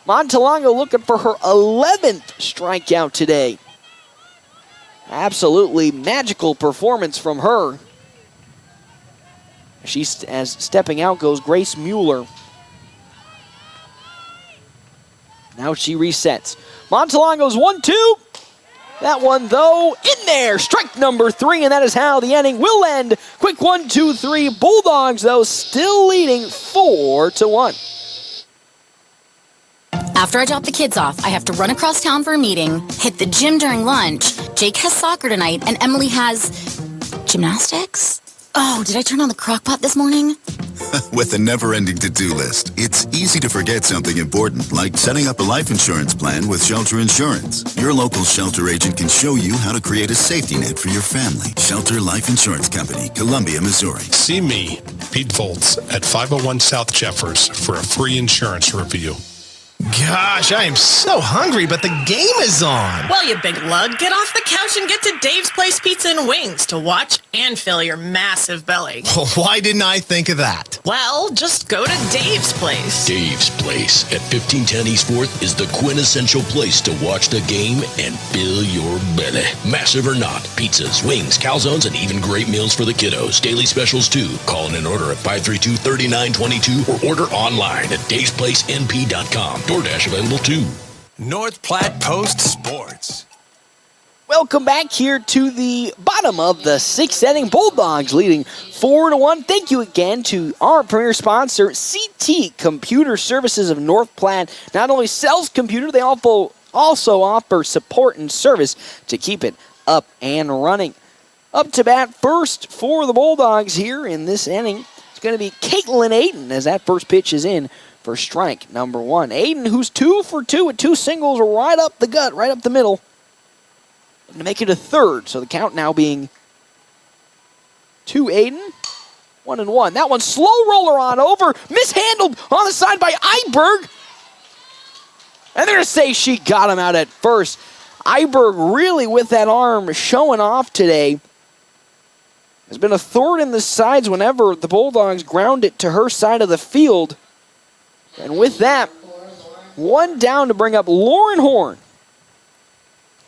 Montalongo looking for her 11th strikeout today. Absolutely magical performance from her. As stepping out goes Grace Mueller. Now she resets. Montalongo's 1-2. That one, though, in there. Strike number 3, and that is how the inning will end. Quick 1-2-3. Bulldogs, though, still leading 4-1. After I drop the kids off, I have to run across town for a meeting, hit the gym during lunch. Jake has soccer tonight, and Emily has gymnastics? Oh, did I turn on the crock pot this morning? With a never-ending to-do list, it's easy to forget something important, like setting up a life insurance plan with Shelter Insurance. Your local Shelter agent can show you how to create a safety net for your family. Shelter Life Insurance Company, Columbia, Missouri. See me, Pete Voltz, at 501 South Jeffers for a free insurance review. Gosh, I am so hungry, but the game is on. Well, you big lug, get off the couch and get to Dave's Place Pizza and Wings to watch and fill your massive belly. Why didn't I think of that? Well, just go to Dave's Place. Dave's Place at 1510 East 4th is the quintessential place to watch the game and fill your belly. Massive or not, pizzas, wings, calzones, and even great meals for the kiddos. Daily specials too. Call in an order at 532-3922 or order online at davesplacenp.com. DoorDash available too. North Platte Post Sports. Welcome back here to the bottom of the sixth inning. Bulldogs leading 4-1. Thank you again to our premier sponsor, CT Computer Services of North Platte. Not only sells computer, they also offer support and service to keep it up and running. Up to bat first for the Bulldogs here in this inning. It's going to be Caitlin Aiden as that first pitch is in for strike number one. Aiden, who's 2 for 2 with 2 singles right up the gut, right up the middle. To make it a third, so the count now being 2 Aiden, 1-1. That one slow roller on over, mishandled on the side by Iberg. And they're going to say she got him out at first. Iberg really with that arm showing off today. Has been a thorn in the sides whenever the Bulldogs ground it to her side of the field. And with that, one down to bring up Lauren Horn.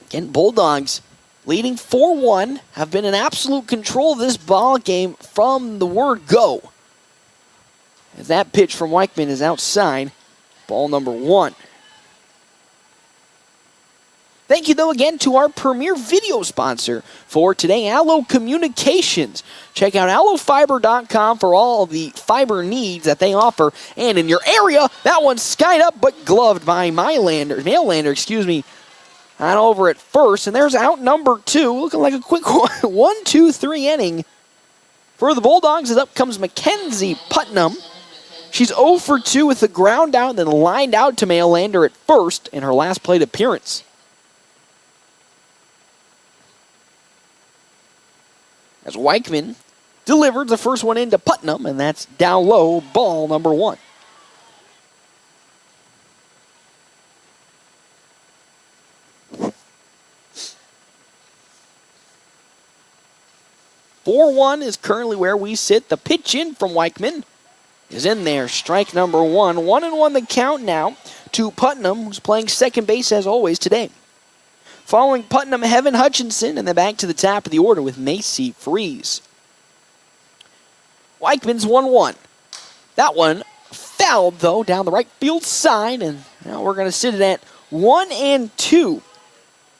Again, Bulldogs leading 4-1, have been in absolute control of this ball game from the word go. As that pitch from Weichman is outside, ball number 1. Thank you, though, again to our premier video sponsor for today, Allo Communications. Check out allofiber.com for all the fiber needs that they offer. And in your area, that one's skied up but gloved by Mail-Lander, on over at first, and there's out number 2, looking like a quick 1-2-3 inning for the Bulldogs. As up comes Mackenzie Putnam. She's 0 for 2 with the ground out, then lined out to Mail-Lander at first in her last plate appearance. As Weichman delivered the first one into Putnam, and that's down low, ball number 1. (4-1) is currently where we sit. The pitch in from Weichman is in there. Strike number 1. 1-1 the count now to Putnam, who's playing second base as always today. Following Putnam, Heaven Hutchinson, and then back to the top of the order with Macy Freeze. Weichman's 1-1. That one fouled, though, down the right field side, and now we're going to sit it at 1-2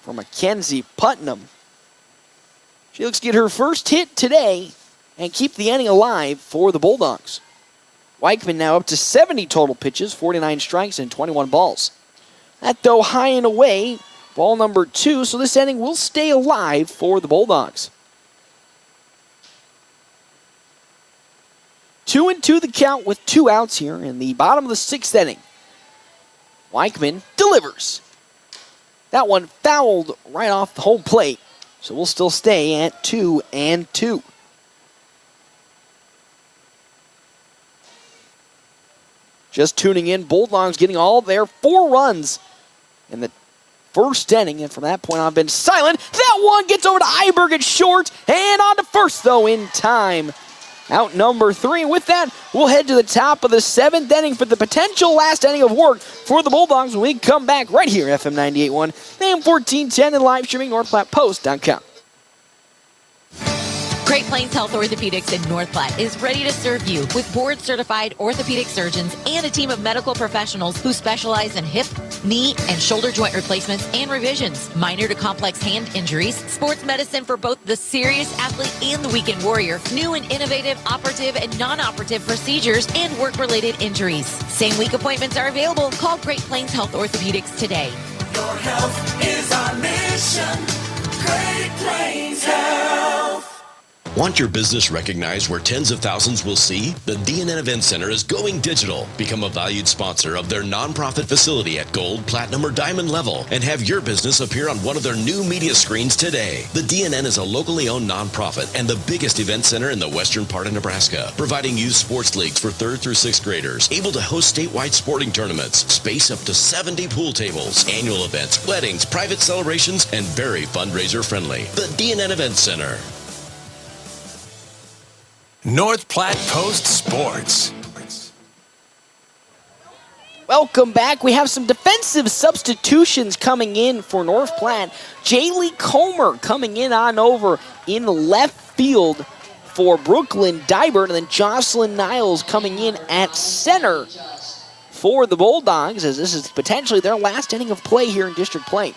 for Mackenzie Putnam. She looks to get her first hit today and keep the inning alive for the Bulldogs. Weichman now up to 70 total pitches, 49 strikes, and 21 balls. That, though, high and away, ball number 2, so this inning will stay alive for the Bulldogs. 2-2 the count with 2 outs here in the bottom of the 6th inning. Weichman delivers. That one fouled right off the home plate. So we'll still stay at 2-2. Just tuning in, Bulldogs getting all their 4 runs in the first inning. And from that point on, I've been silent. That one gets over to Iberg at short. And on to first, though, in time. Out number 3. With that, we'll head to the top of the 7th inning for the potential last inning of work for the Bulldogs when we come back right here, FM 98.1, AM 1410, and live streaming NorthPlattePost.com. Great Plains Health Orthopedics in North Platte is ready to serve you with board-certified orthopedic surgeons and a team of medical professionals who specialize in hip, knee, and shoulder joint replacements and revisions, minor to complex hand injuries, sports medicine for both the serious athlete and the weekend warrior, new and innovative operative and non-operative procedures, and work-related injuries. Same-week appointments are available. Call Great Plains Health Orthopedics today. Your health is our mission. Great Plains Health. Want your business recognized where tens of thousands will see? The DNN Event Center is going digital. Become a valued sponsor of their nonprofit facility at Gold, Platinum, or Diamond level and have your business appear on one of their new media screens today. The DNN is a locally owned nonprofit and the biggest event center in the western part of Nebraska, providing youth sports leagues for 3rd through 6th graders, able to host statewide sporting tournaments, space up to 70 pool tables, annual events, weddings, private celebrations, and very fundraiser friendly. The DNN Event Center. North Platte Post Sports. Welcome back. We have some defensive substitutions coming in for North Platte. Jaylee Comer coming in on over in left field for Brooklyn Dybert, and then Jocelyn Niles coming in at center for the Bulldogs, as this is potentially their last inning of play here in district play.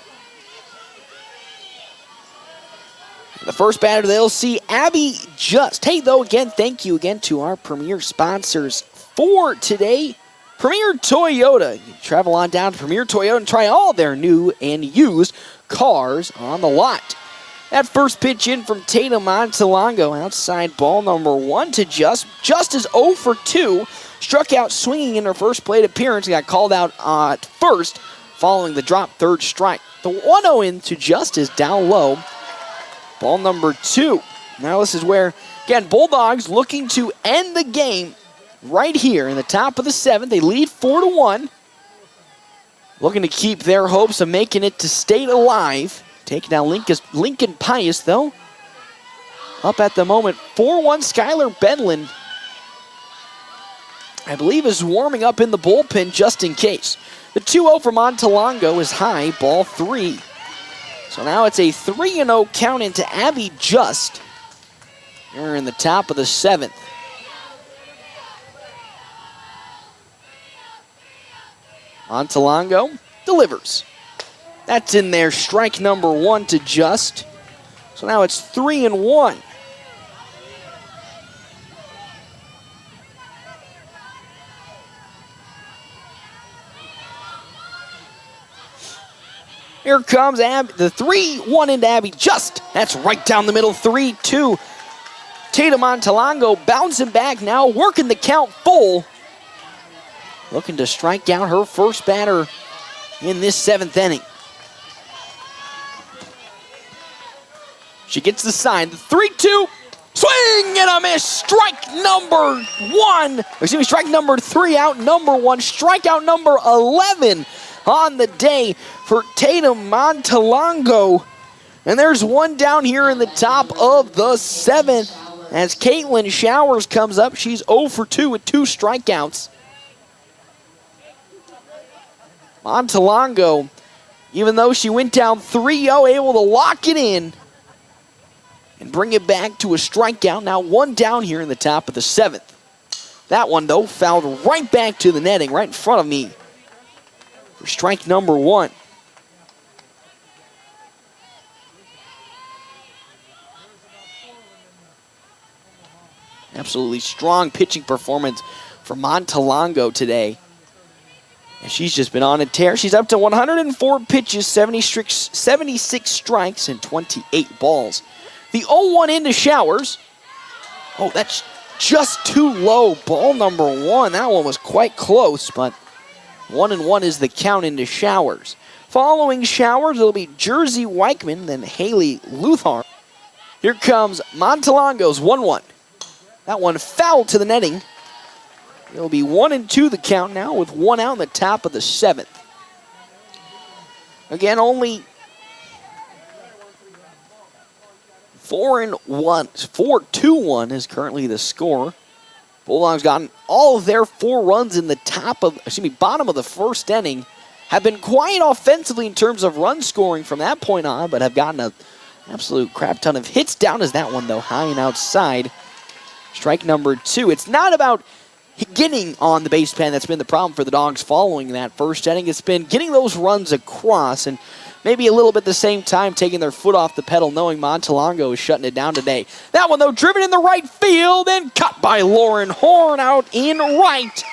The first batter they'll see, Abby Just. Hey, though, again, thank you again to our premier sponsors for today. Premier Toyota. You travel on down to Premier Toyota and try all their new and used cars on the lot. That first pitch in from Tatum Montalongo, outside ball number 1 to Just. Just is 0 for 2. Struck out swinging in her first plate appearance. Got called out at first following the drop, third strike. The 1-0 in to Just is down low. Ball number 2. Now this is where, again, Bulldogs looking to end the game right here in the top of the 7th. They lead 4-1. Looking to keep their hopes of making it to state alive. Taking down Lincoln Pius, though. Up at the moment, 4-1. Skylar Bedlin, I believe, is warming up in the bullpen just in case. The 2-0 for Montalongo is high, ball 3. So now it's a 3-0 count into Abby Just. Here in the top of the 7th. Montalongo delivers. That's in there, strike number 1 to Just. So now it's 3-1. Here comes the 3-1 into Abby Just. That's right down the middle, 3-2. Tatum Montalongo bouncing back now, working the count full. Looking to strike out her first batter in this 7th inning. She gets the sign. The 3-2. Swing and a miss. Strike number 3 out. Number 1. Strikeout number 11 on the day for Tatum Montalongo. And there's one down here in the top of the 7th as Caitlin Showers comes up. She's 0 for 2 with 2 strikeouts. Montalongo, even though she went down 3-0, able to lock it in and bring it back to a strikeout. Now 1 down here in the top of the 7th. That one, though, fouled right back to the netting, right in front of me for strike number 1. Absolutely strong pitching performance for Montalongo today. And she's just been on a tear. She's up to 104 pitches, 76 strikes, and 28 balls. The 0-1 into Showers. Oh, that's just too low. Ball number 1. That one was quite close, but 1-1 is the count into Showers. Following Showers, it'll be Jersey Weichman, then Haley Luthar. Here comes Montalongo's 1-1. That one fouled to the netting. It'll be 1-2 the count now with 1 out in the top of the 7th. Again, only 4-1. 4-2-1 is currently the score. Bulldogs gotten all of their 4 runs in the bottom of the first inning. Have been quiet offensively in terms of run scoring from that point on, but have gotten an absolute crap ton of hits. Down is that one, though, high and outside. Strike number 2. It's not about getting on the base pan that's been the problem for the Dogs following that first inning. It's been getting those runs across and maybe a little bit at the same time taking their foot off the pedal, knowing Montalongo is shutting it down today. That one, though, driven in the right field and cut by Lauren Horn out in right.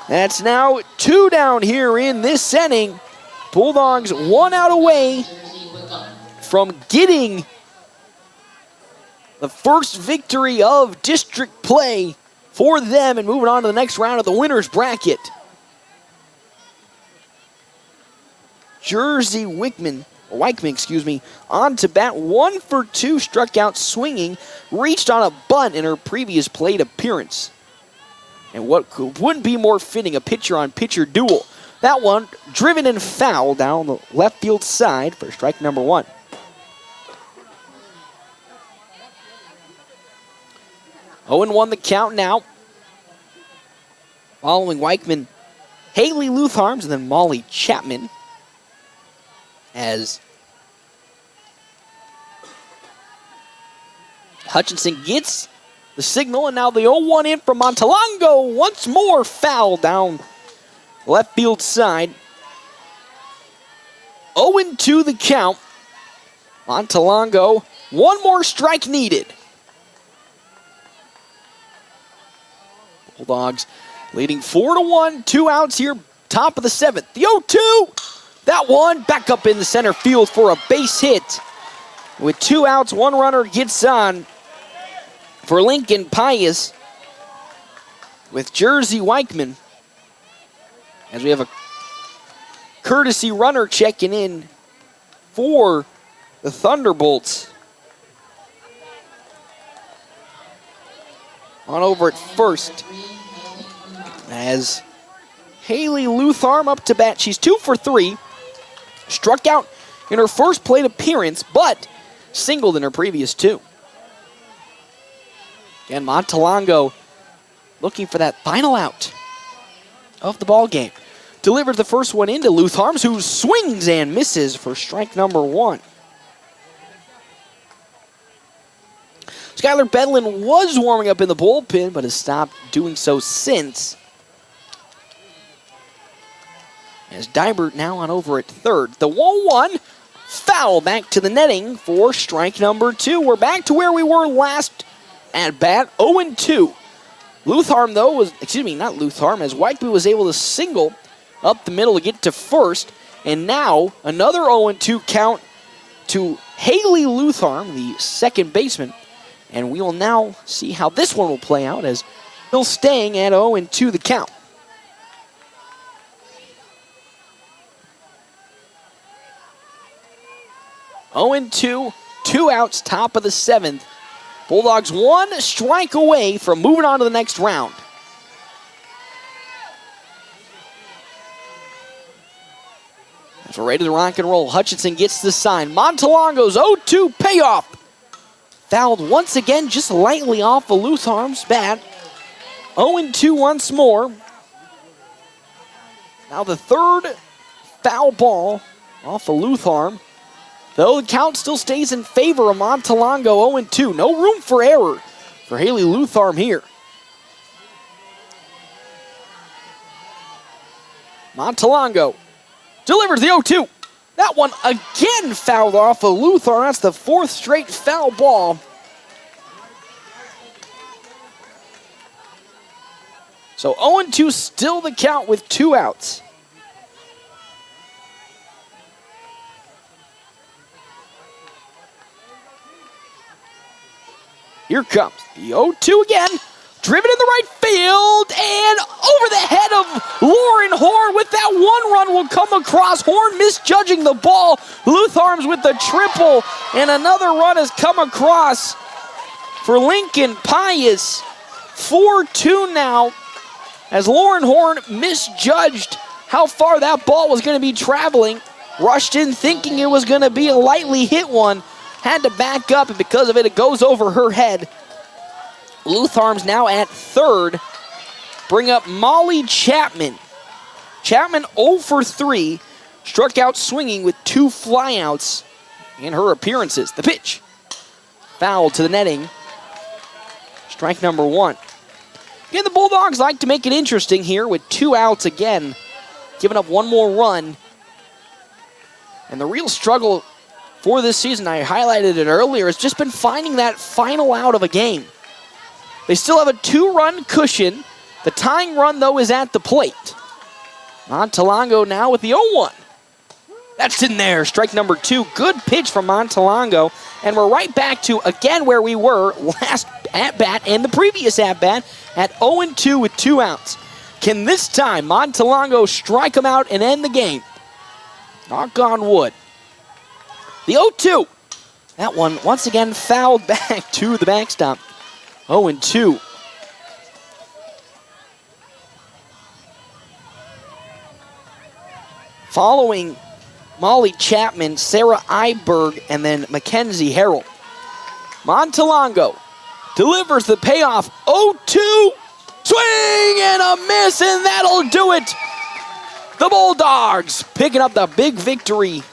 That's now 2 down here in this inning. Bulldogs 1 out away from getting the first victory of district play for them and moving on to the next round of the winner's bracket. Jersey Weichman, on to bat, 1 for 2, struck out swinging, reached on a bunt in her previous plate appearance. And what wouldn't be more fitting, a pitcher-on-pitcher duel. That one driven and foul down the left field side for strike number 1. 0-1 the count now. Following Weichman, Haley Lutharms, and then Molly Chapman. As Hutchinson gets the signal, and now the 0-1 in from Montalongo. Once more foul down left field side. 0-2 the count. Montalongo, one more strike needed. Bulldogs leading 4-1, 2 outs here, top of the 7th. The 0-2, that one back up in the center field for a base hit. With 2 outs, 1 runner gets on for Lincoln Pius with Jersey Weichman. As we have a courtesy runner checking in for the Thunderbolts. On over at first, as Haley Lutharm up to bat. She's 2 for 3. Struck out in her first plate appearance, but singled in her previous 2. Again, Montalongo looking for that final out of the ball game. Delivers the first one into Lutharms, who swings and misses for strike number 1. Skylar Bedlin was warming up in the bullpen, but has stopped doing so since. As Dybert now on over at third. The 1-1 foul back to the netting for strike number 2. We're back to where we were last at bat, 0-2. Lutharm, though, was, not Lutharm, as Weichman was able to single up the middle to get to first. And now another 0-2 count to Haley Lutharm, the second baseman. And we will now see how this one will play out, as still staying at 0-2 the count. Oh and 2, 2 outs, top of the 7th. Bulldogs 1 strike away from moving on to the next round. As we're ready to rock and roll, Hutchinson gets the sign. Montalongo's 0-2 payoff. Fouled once again, just lightly off of Lutharm's bat. 0-2 once more. Now the third foul ball off of Lutharm. Though the count still stays in favor of Montalongo, 0-2. No room for error for Haley Lutharm here. Montalongo delivers the 0-2. That one again fouled off of Lutharm. That's the 4th straight foul ball. So 0-2 still the count with 2 outs. Here comes the 0-2 again. Driven in the right field and over the head of Lauren Horn. With that one run will come across. Horn misjudging the ball. Lutharms with the triple, and another run has come across for Lincoln Pius. 4-2 now, as Lauren Horn misjudged how far that ball was going to be traveling. Rushed in thinking it was going to be a lightly hit one. Had to back up, and because of it, it goes over her head. Lutharms now at third. Bring up Molly Chapman. Chapman 0 for 3. Struck out swinging with 2 flyouts in her appearances. The pitch. Foul to the netting. Strike number 1. Again, the Bulldogs like to make it interesting here with 2 outs again. Giving up 1 more run. And the real struggle for this season, I highlighted it earlier, has just been finding that final out of a game. They still have a 2-run cushion. The tying run, though, is at the plate. Montalongo now with the 0-1. That's in there. Strike number 2. Good pitch from Montalongo. And we're right back to, again, where we were last at-bat and the previous at-bat at 0-2 with 2 outs. Can this time Montalongo strike them out and end the game? Knock on wood. The 0-2. That one, once again, fouled back to the backstop. 0-2. Following Molly Chapman, Sarah Iberg, and then Mackenzie Harrell. Montalongo delivers the payoff. 0-2. Swing and a miss, and that'll do it. The Bulldogs picking up the big victory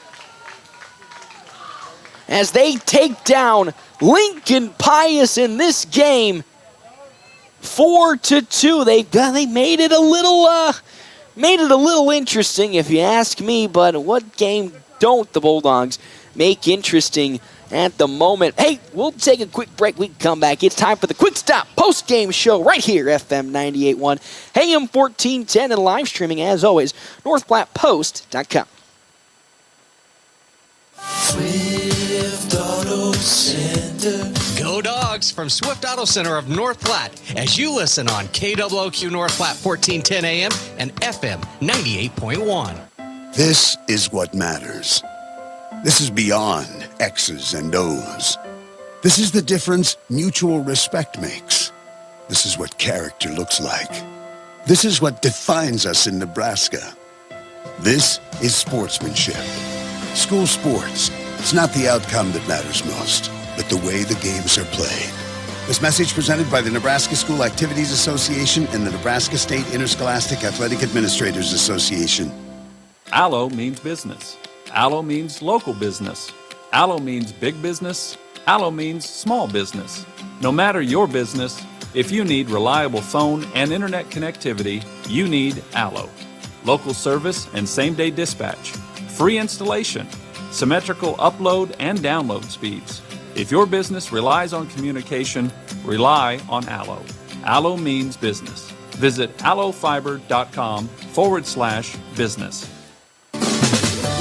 as they take down Lincoln Pius in this game. 4-2. They made it a little interesting, if you ask me. But what game don't the Bulldogs make interesting at the moment? Hey, we'll take a quick break. We can come back. It's time for the Quick Stop post-game show right here, FM 98.1, AM 1410, and live streaming, as always, NorthPlattePost.com. Swift Auto Center. Go Dogs from Swift Auto Center of North Platte as you listen on KWOQ North Platte 1410 AM and FM 98.1. This is what matters. This is beyond X's and O's. This is the difference mutual respect makes. This is what character looks like. This is what defines us in Nebraska. This is sportsmanship. School sports. It's not the outcome that matters most, but the way the games are played. This message presented by the Nebraska School Activities Association and the Nebraska State Interscholastic Athletic Administrators Association. ALLO means business. ALLO means local business. ALLO means big business. ALLO means small business. No matter your business, if you need reliable phone and internet connectivity, you need ALLO. Local service and same-day dispatch. Free installation. Symmetrical upload and download speeds. If your business relies on communication, rely on ALLO. ALLO means business. Visit allofiber.com/business.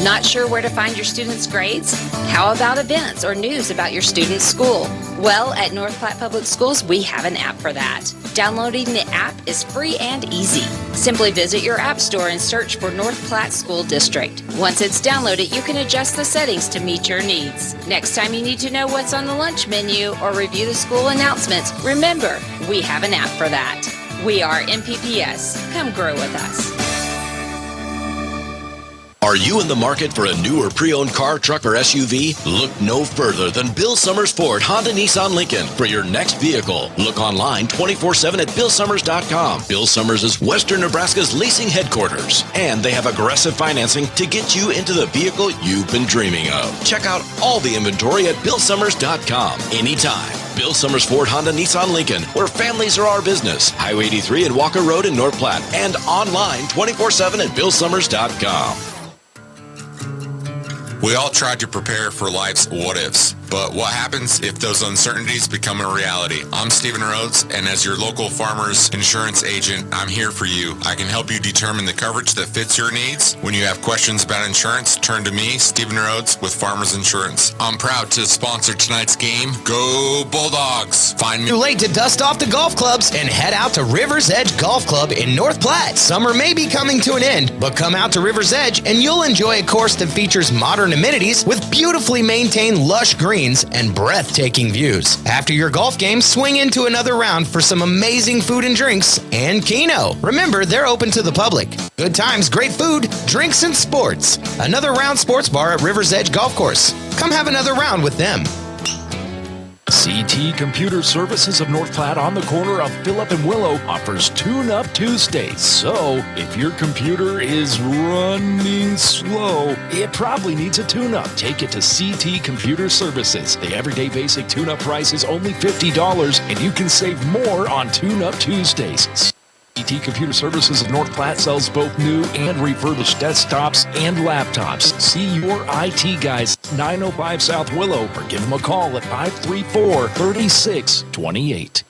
Not sure where to find your students' grades? How about events or news about your student's school? Well, at North Platte Public Schools, we have an app for that. Downloading the app is free and easy. Simply visit your app store and search for North Platte School District. Once it's downloaded, you can adjust the settings to meet your needs. Next time you need to know what's on the lunch menu or review the school announcements, remember, we have an app for that. We are NPPS. Come grow with us. Are you in the market for a new or pre-owned car, truck, or SUV? Look no further than Bill Summers Ford, Honda, Nissan, Lincoln for your next vehicle. Look online 24/7 at BillSummers.com. Bill Summers is Western Nebraska's leasing headquarters, and they have aggressive financing to get you into the vehicle you've been dreaming of. Check out all the inventory at BillSummers.com anytime. Bill Summers Ford, Honda, Nissan, Lincoln, where families are our business. Highway 83 and Walker Road in North Platte, and online 24/7 at BillSummers.com. We all try to prepare for life's what-ifs, but what happens if those uncertainties become a reality? I'm Stephen Rhodes, and as your local farmer's insurance agent, I'm here for you. I can help you determine the coverage that fits your needs. When you have questions about insurance, turn to me, Stephen Rhodes, with Farmers Insurance. I'm proud to sponsor tonight's game. Go Bulldogs! Find me. Too late to dust off the golf clubs and head out to River's Edge Golf Club in North Platte. Summer may be coming to an end, but come out to River's Edge and you'll enjoy a course that features modern amenities with beautifully maintained lush greens and breathtaking views. After your golf game, swing into another round for some amazing food and drinks and Keno. Remember, they're open to the public. Good times, great food, drinks, and sports. Another Round Sports Bar at River's Edge Golf Course. Come have another round with them. CT Computer Services of North Platte on the corner of Phillip and Willow offers Tune-Up Tuesdays. So, if your computer is running slow, it probably needs a tune-up. Take it to CT Computer Services. The everyday basic tune-up price is only $50, and you can save more on Tune-Up Tuesdays. CT Computer Services of North Platte sells both new and refurbished desktops and laptops. See your IT guys, 905 South Willow, or give them a call at 534-3628.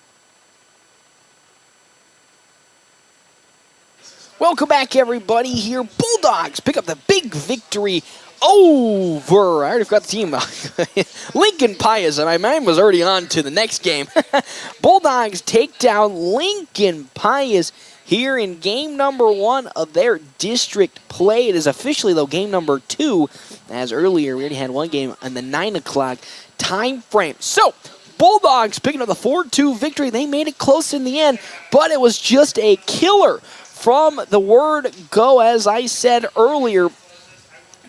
Welcome back, everybody. Here, Bulldogs pick up the big victory over, I already forgot the team, Lincoln Pius, and my mind was already on to the next game. Bulldogs take down Lincoln Pius here in game number 1 of their district play. It is officially, though, game number 2, as earlier we already had one game in the 9 o'clock time frame. So, Bulldogs picking up the 4-2 victory. They made it close in the end, but it was just a killer from the word go. As I said earlier,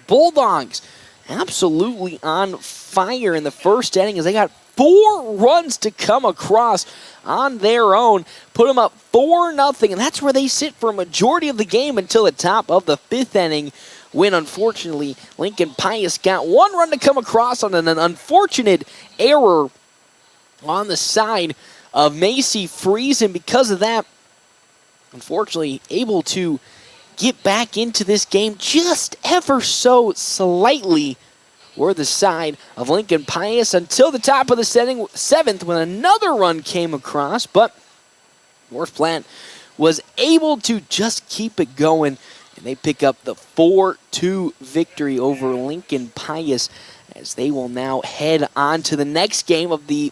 Bulldogs absolutely on fire in the first inning as they got 4 runs to come across on their own, put them up 4-0, and that's where they sit for a majority of the game until the top of the 5th inning, when unfortunately Lincoln Pius got 1 run to come across on an unfortunate error on the side of Macy Freeze, and because of that, unfortunately able to get back into this game just ever so slightly were the side of Lincoln Pius until the top of the 7th when another run came across, but North Platte was able to just keep it going, and they pick up the 4-2 victory over Lincoln Pius as they will now head on to the next game of the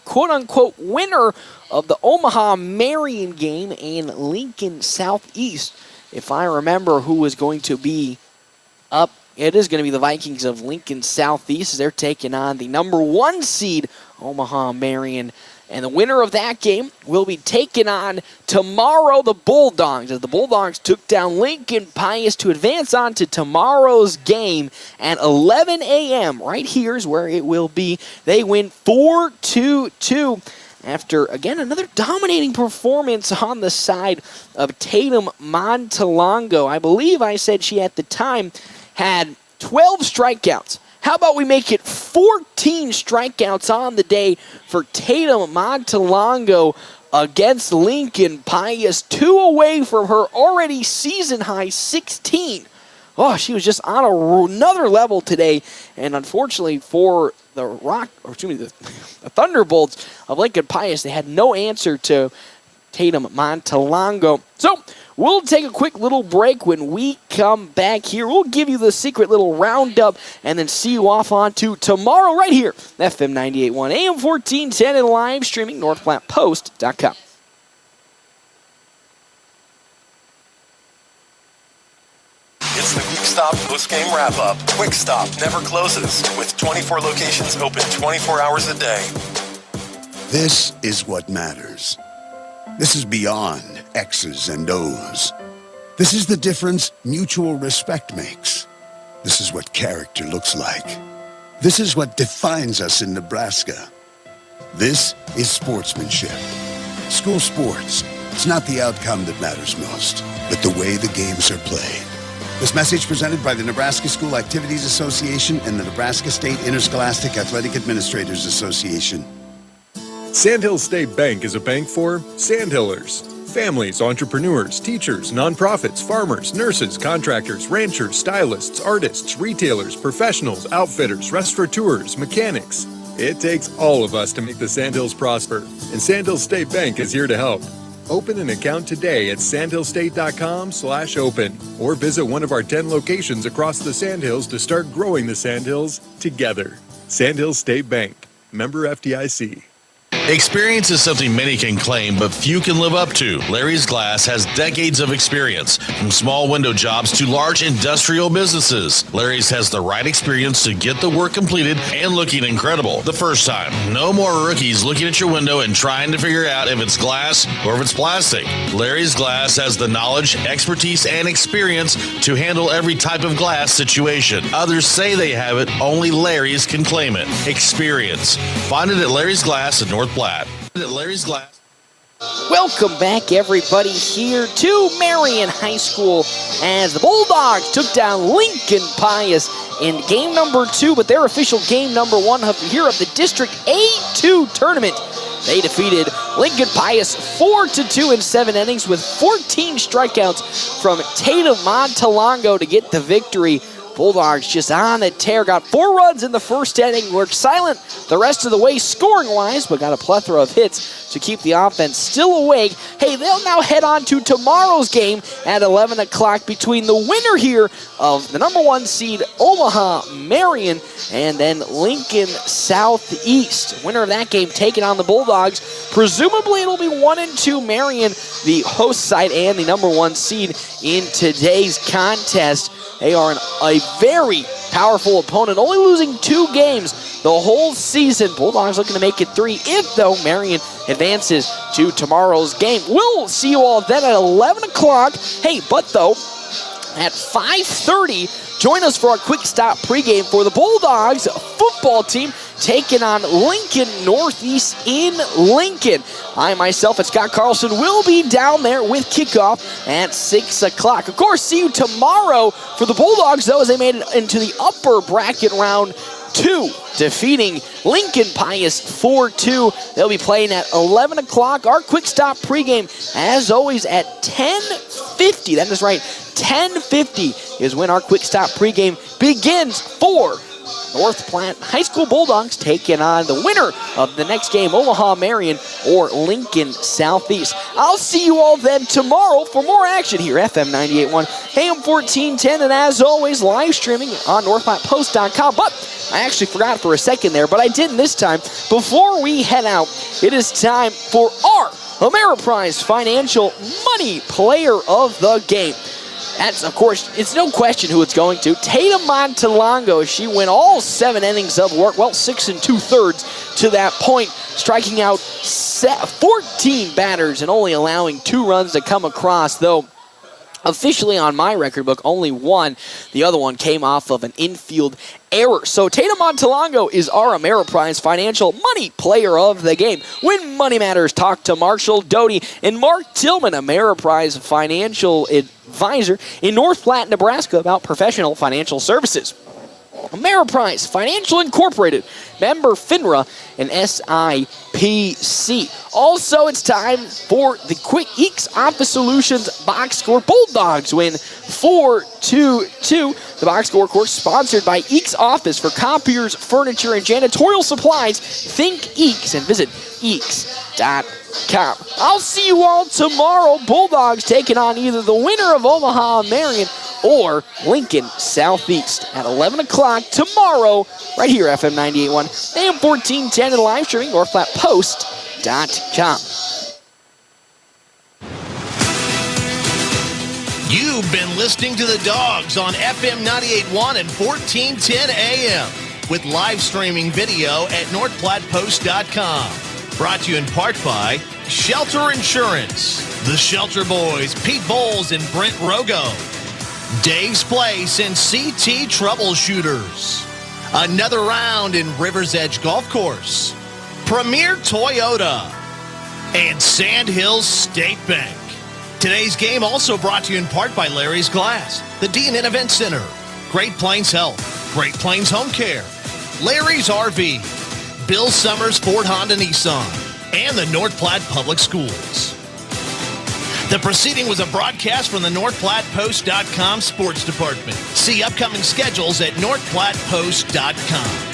quote-unquote winner of the Omaha-Marion game and Lincoln Southeast. If I remember who was going to be up, it is going to be the Vikings of Lincoln Southeast as they're taking on the number 1 seed Omaha-Marion. And the winner of that game will be taking on tomorrow the Bulldogs, as the Bulldogs took down Lincoln Pius to advance on to tomorrow's game at 11 a.m. Right here is where it will be. They win 4-2 after, again, another dominating performance on the side of Tatum Montalongo. I believe I said she at the time had 12 strikeouts. How about we make it 14 strikeouts on the day for Tatum Montalongo against Lincoln Pius, 2 away from her already season-high 16. Oh, she was just on another level today, and unfortunately for the Thunderbolts of Lincoln Pius, they had no answer to Tatum Montalongo. So we'll take a quick little break. When we come back here, we'll give you the secret little roundup and then see you off on to tomorrow right here, FM 98.1, AM 1410, and live streaming NorthPlattePost.com. It's the Quick Stop post-game wrap-up. Quick Stop never closes, with 24 locations open 24 hours a day. This is what matters. This is beyond X's and O's. This is the difference mutual respect makes. This is what character looks like. This is what defines us in Nebraska. This is sportsmanship. School sports, it's not the outcome that matters most, but the way the games are played. This message presented by the Nebraska School Activities Association and the Nebraska State Interscholastic Athletic Administrators Association. Sandhill State Bank is a bank for Sandhillers. Families, entrepreneurs, teachers, nonprofits, farmers, nurses, contractors, ranchers, stylists, artists, retailers, professionals, outfitters, restaurateurs, mechanics. It takes all of us to make the Sandhills prosper, and Sandhill State Bank is here to help. Open an account today at sandhillstate.com/open or visit one of our 10 locations across the Sandhills to start growing the Sandhills together. Sandhills State Bank, member FDIC. Experience is something many can claim, but few can live up to. Larry's Glass has decades of experience, from small window jobs to large industrial businesses. Larry's has the right experience to get the work completed and looking incredible the first time. No more rookies looking at your window and trying to figure out if it's glass or if it's plastic. Larry's Glass has the knowledge, expertise, and experience to handle every type of glass situation. Others say they have it, only Larry's can claim it. Experience. Find it at Larry's Glass in North Platte. At Larry's Glass. Welcome back, everybody, here to Marion High School as the Bulldogs took down Lincoln Pius in game number 2, but their official game number 1 here of the District A2 tournament. They defeated Lincoln Pius 4-2 in 7 innings with 14 strikeouts from Tatum Montalongo to get the victory. Bulldogs just on a tear, got 4 runs in the first inning, worked silent the rest of the way scoring-wise, but got a plethora of hits to keep the offense still awake. Hey, they'll now head on to tomorrow's game at 11 o'clock between the winner here of the number 1 seed Omaha-Marion and then Lincoln Southeast. Winner of that game taking on the Bulldogs. Presumably it'll be 1-2 Marion, the host side and the number 1 seed in today's contest. They are a very powerful opponent, only losing 2 games the whole season. Bulldogs looking to make it 3 if, though, Marion advances to tomorrow's game. We'll see you all then at 11 o'clock. Hey, but, though, at 5:30, join us for our Quick Stop pregame for the Bulldogs football team taking on Lincoln Northeast in Lincoln. I myself and Scott Carlson will be down there with kickoff at 6 o'clock. Of course, see you tomorrow for the Bulldogs, though, as they made it into the upper bracket round 2, defeating Lincoln Pius 4-2. They'll be playing at 11 o'clock. Our quick stop pregame, as always, at 10:50. That is right, 10:50 is when our quick stop pregame begins for North Platte High School Bulldogs taking on the winner of the next game, Omaha Marion or Lincoln Southeast. I'll see you all then tomorrow for more action here, FM 98.1, AM 1410, and as always, live streaming on NorthPlattePost.com. But I actually forgot for a second there, but I didn't this time. Before we head out, it is time for our Ameriprise Financial Money Player of the Game. That's, of course, it's no question who it's going to. Tatum Montalongo. She went all 7 innings of work, well, 6 2/3 to that point, striking out 14 batters and only allowing 2 runs to come across, though officially on my record book, only 1. The other one came off of an infield error. So Tatum Montalongo is our Ameriprise Financial Money Player of the Game. When money matters, talk to Marshall Doty and Mark Tillman, Ameriprise Financial Advisor in North Platte, Nebraska, about professional financial services. Ameriprise Financial Incorporated, member FINRA and SIPC. Also, it's time for the Quick Eeks Office Solutions box score. Bulldogs win 4-2-2. The box score, of course, sponsored by Eeks Office for copiers, furniture, and janitorial supplies. Think Eeks and visit eeks.com. I'll see you all tomorrow. Bulldogs taking on either the winner of Omaha Marion or Lincoln Southeast at 11 o'clock tomorrow, right here, FM 98.1, AM 1410, and live streaming, NorthPlattePost.com. You've been listening to the Dogs on FM 98.1 and 1410 AM with live streaming video at NorthPlattePost.com. Brought to you in part by Shelter Insurance, the Shelter Boys, Pete Bowles and Brent Rogo, Dave's Place and CT Troubleshooters, Another Round in River's Edge Golf Course, Premier Toyota, and Sand Hills State Bank. Today's game also brought to you in part by Larry's Glass, the D&N Event Center, Great Plains Health, Great Plains Home Care, Larry's RV, Bill Summers Ford Honda Nissan, and the North Platte Public Schools. The proceeding was a broadcast from the NorthPlattePost.com Sports Department. See upcoming schedules at NorthPlattePost.com.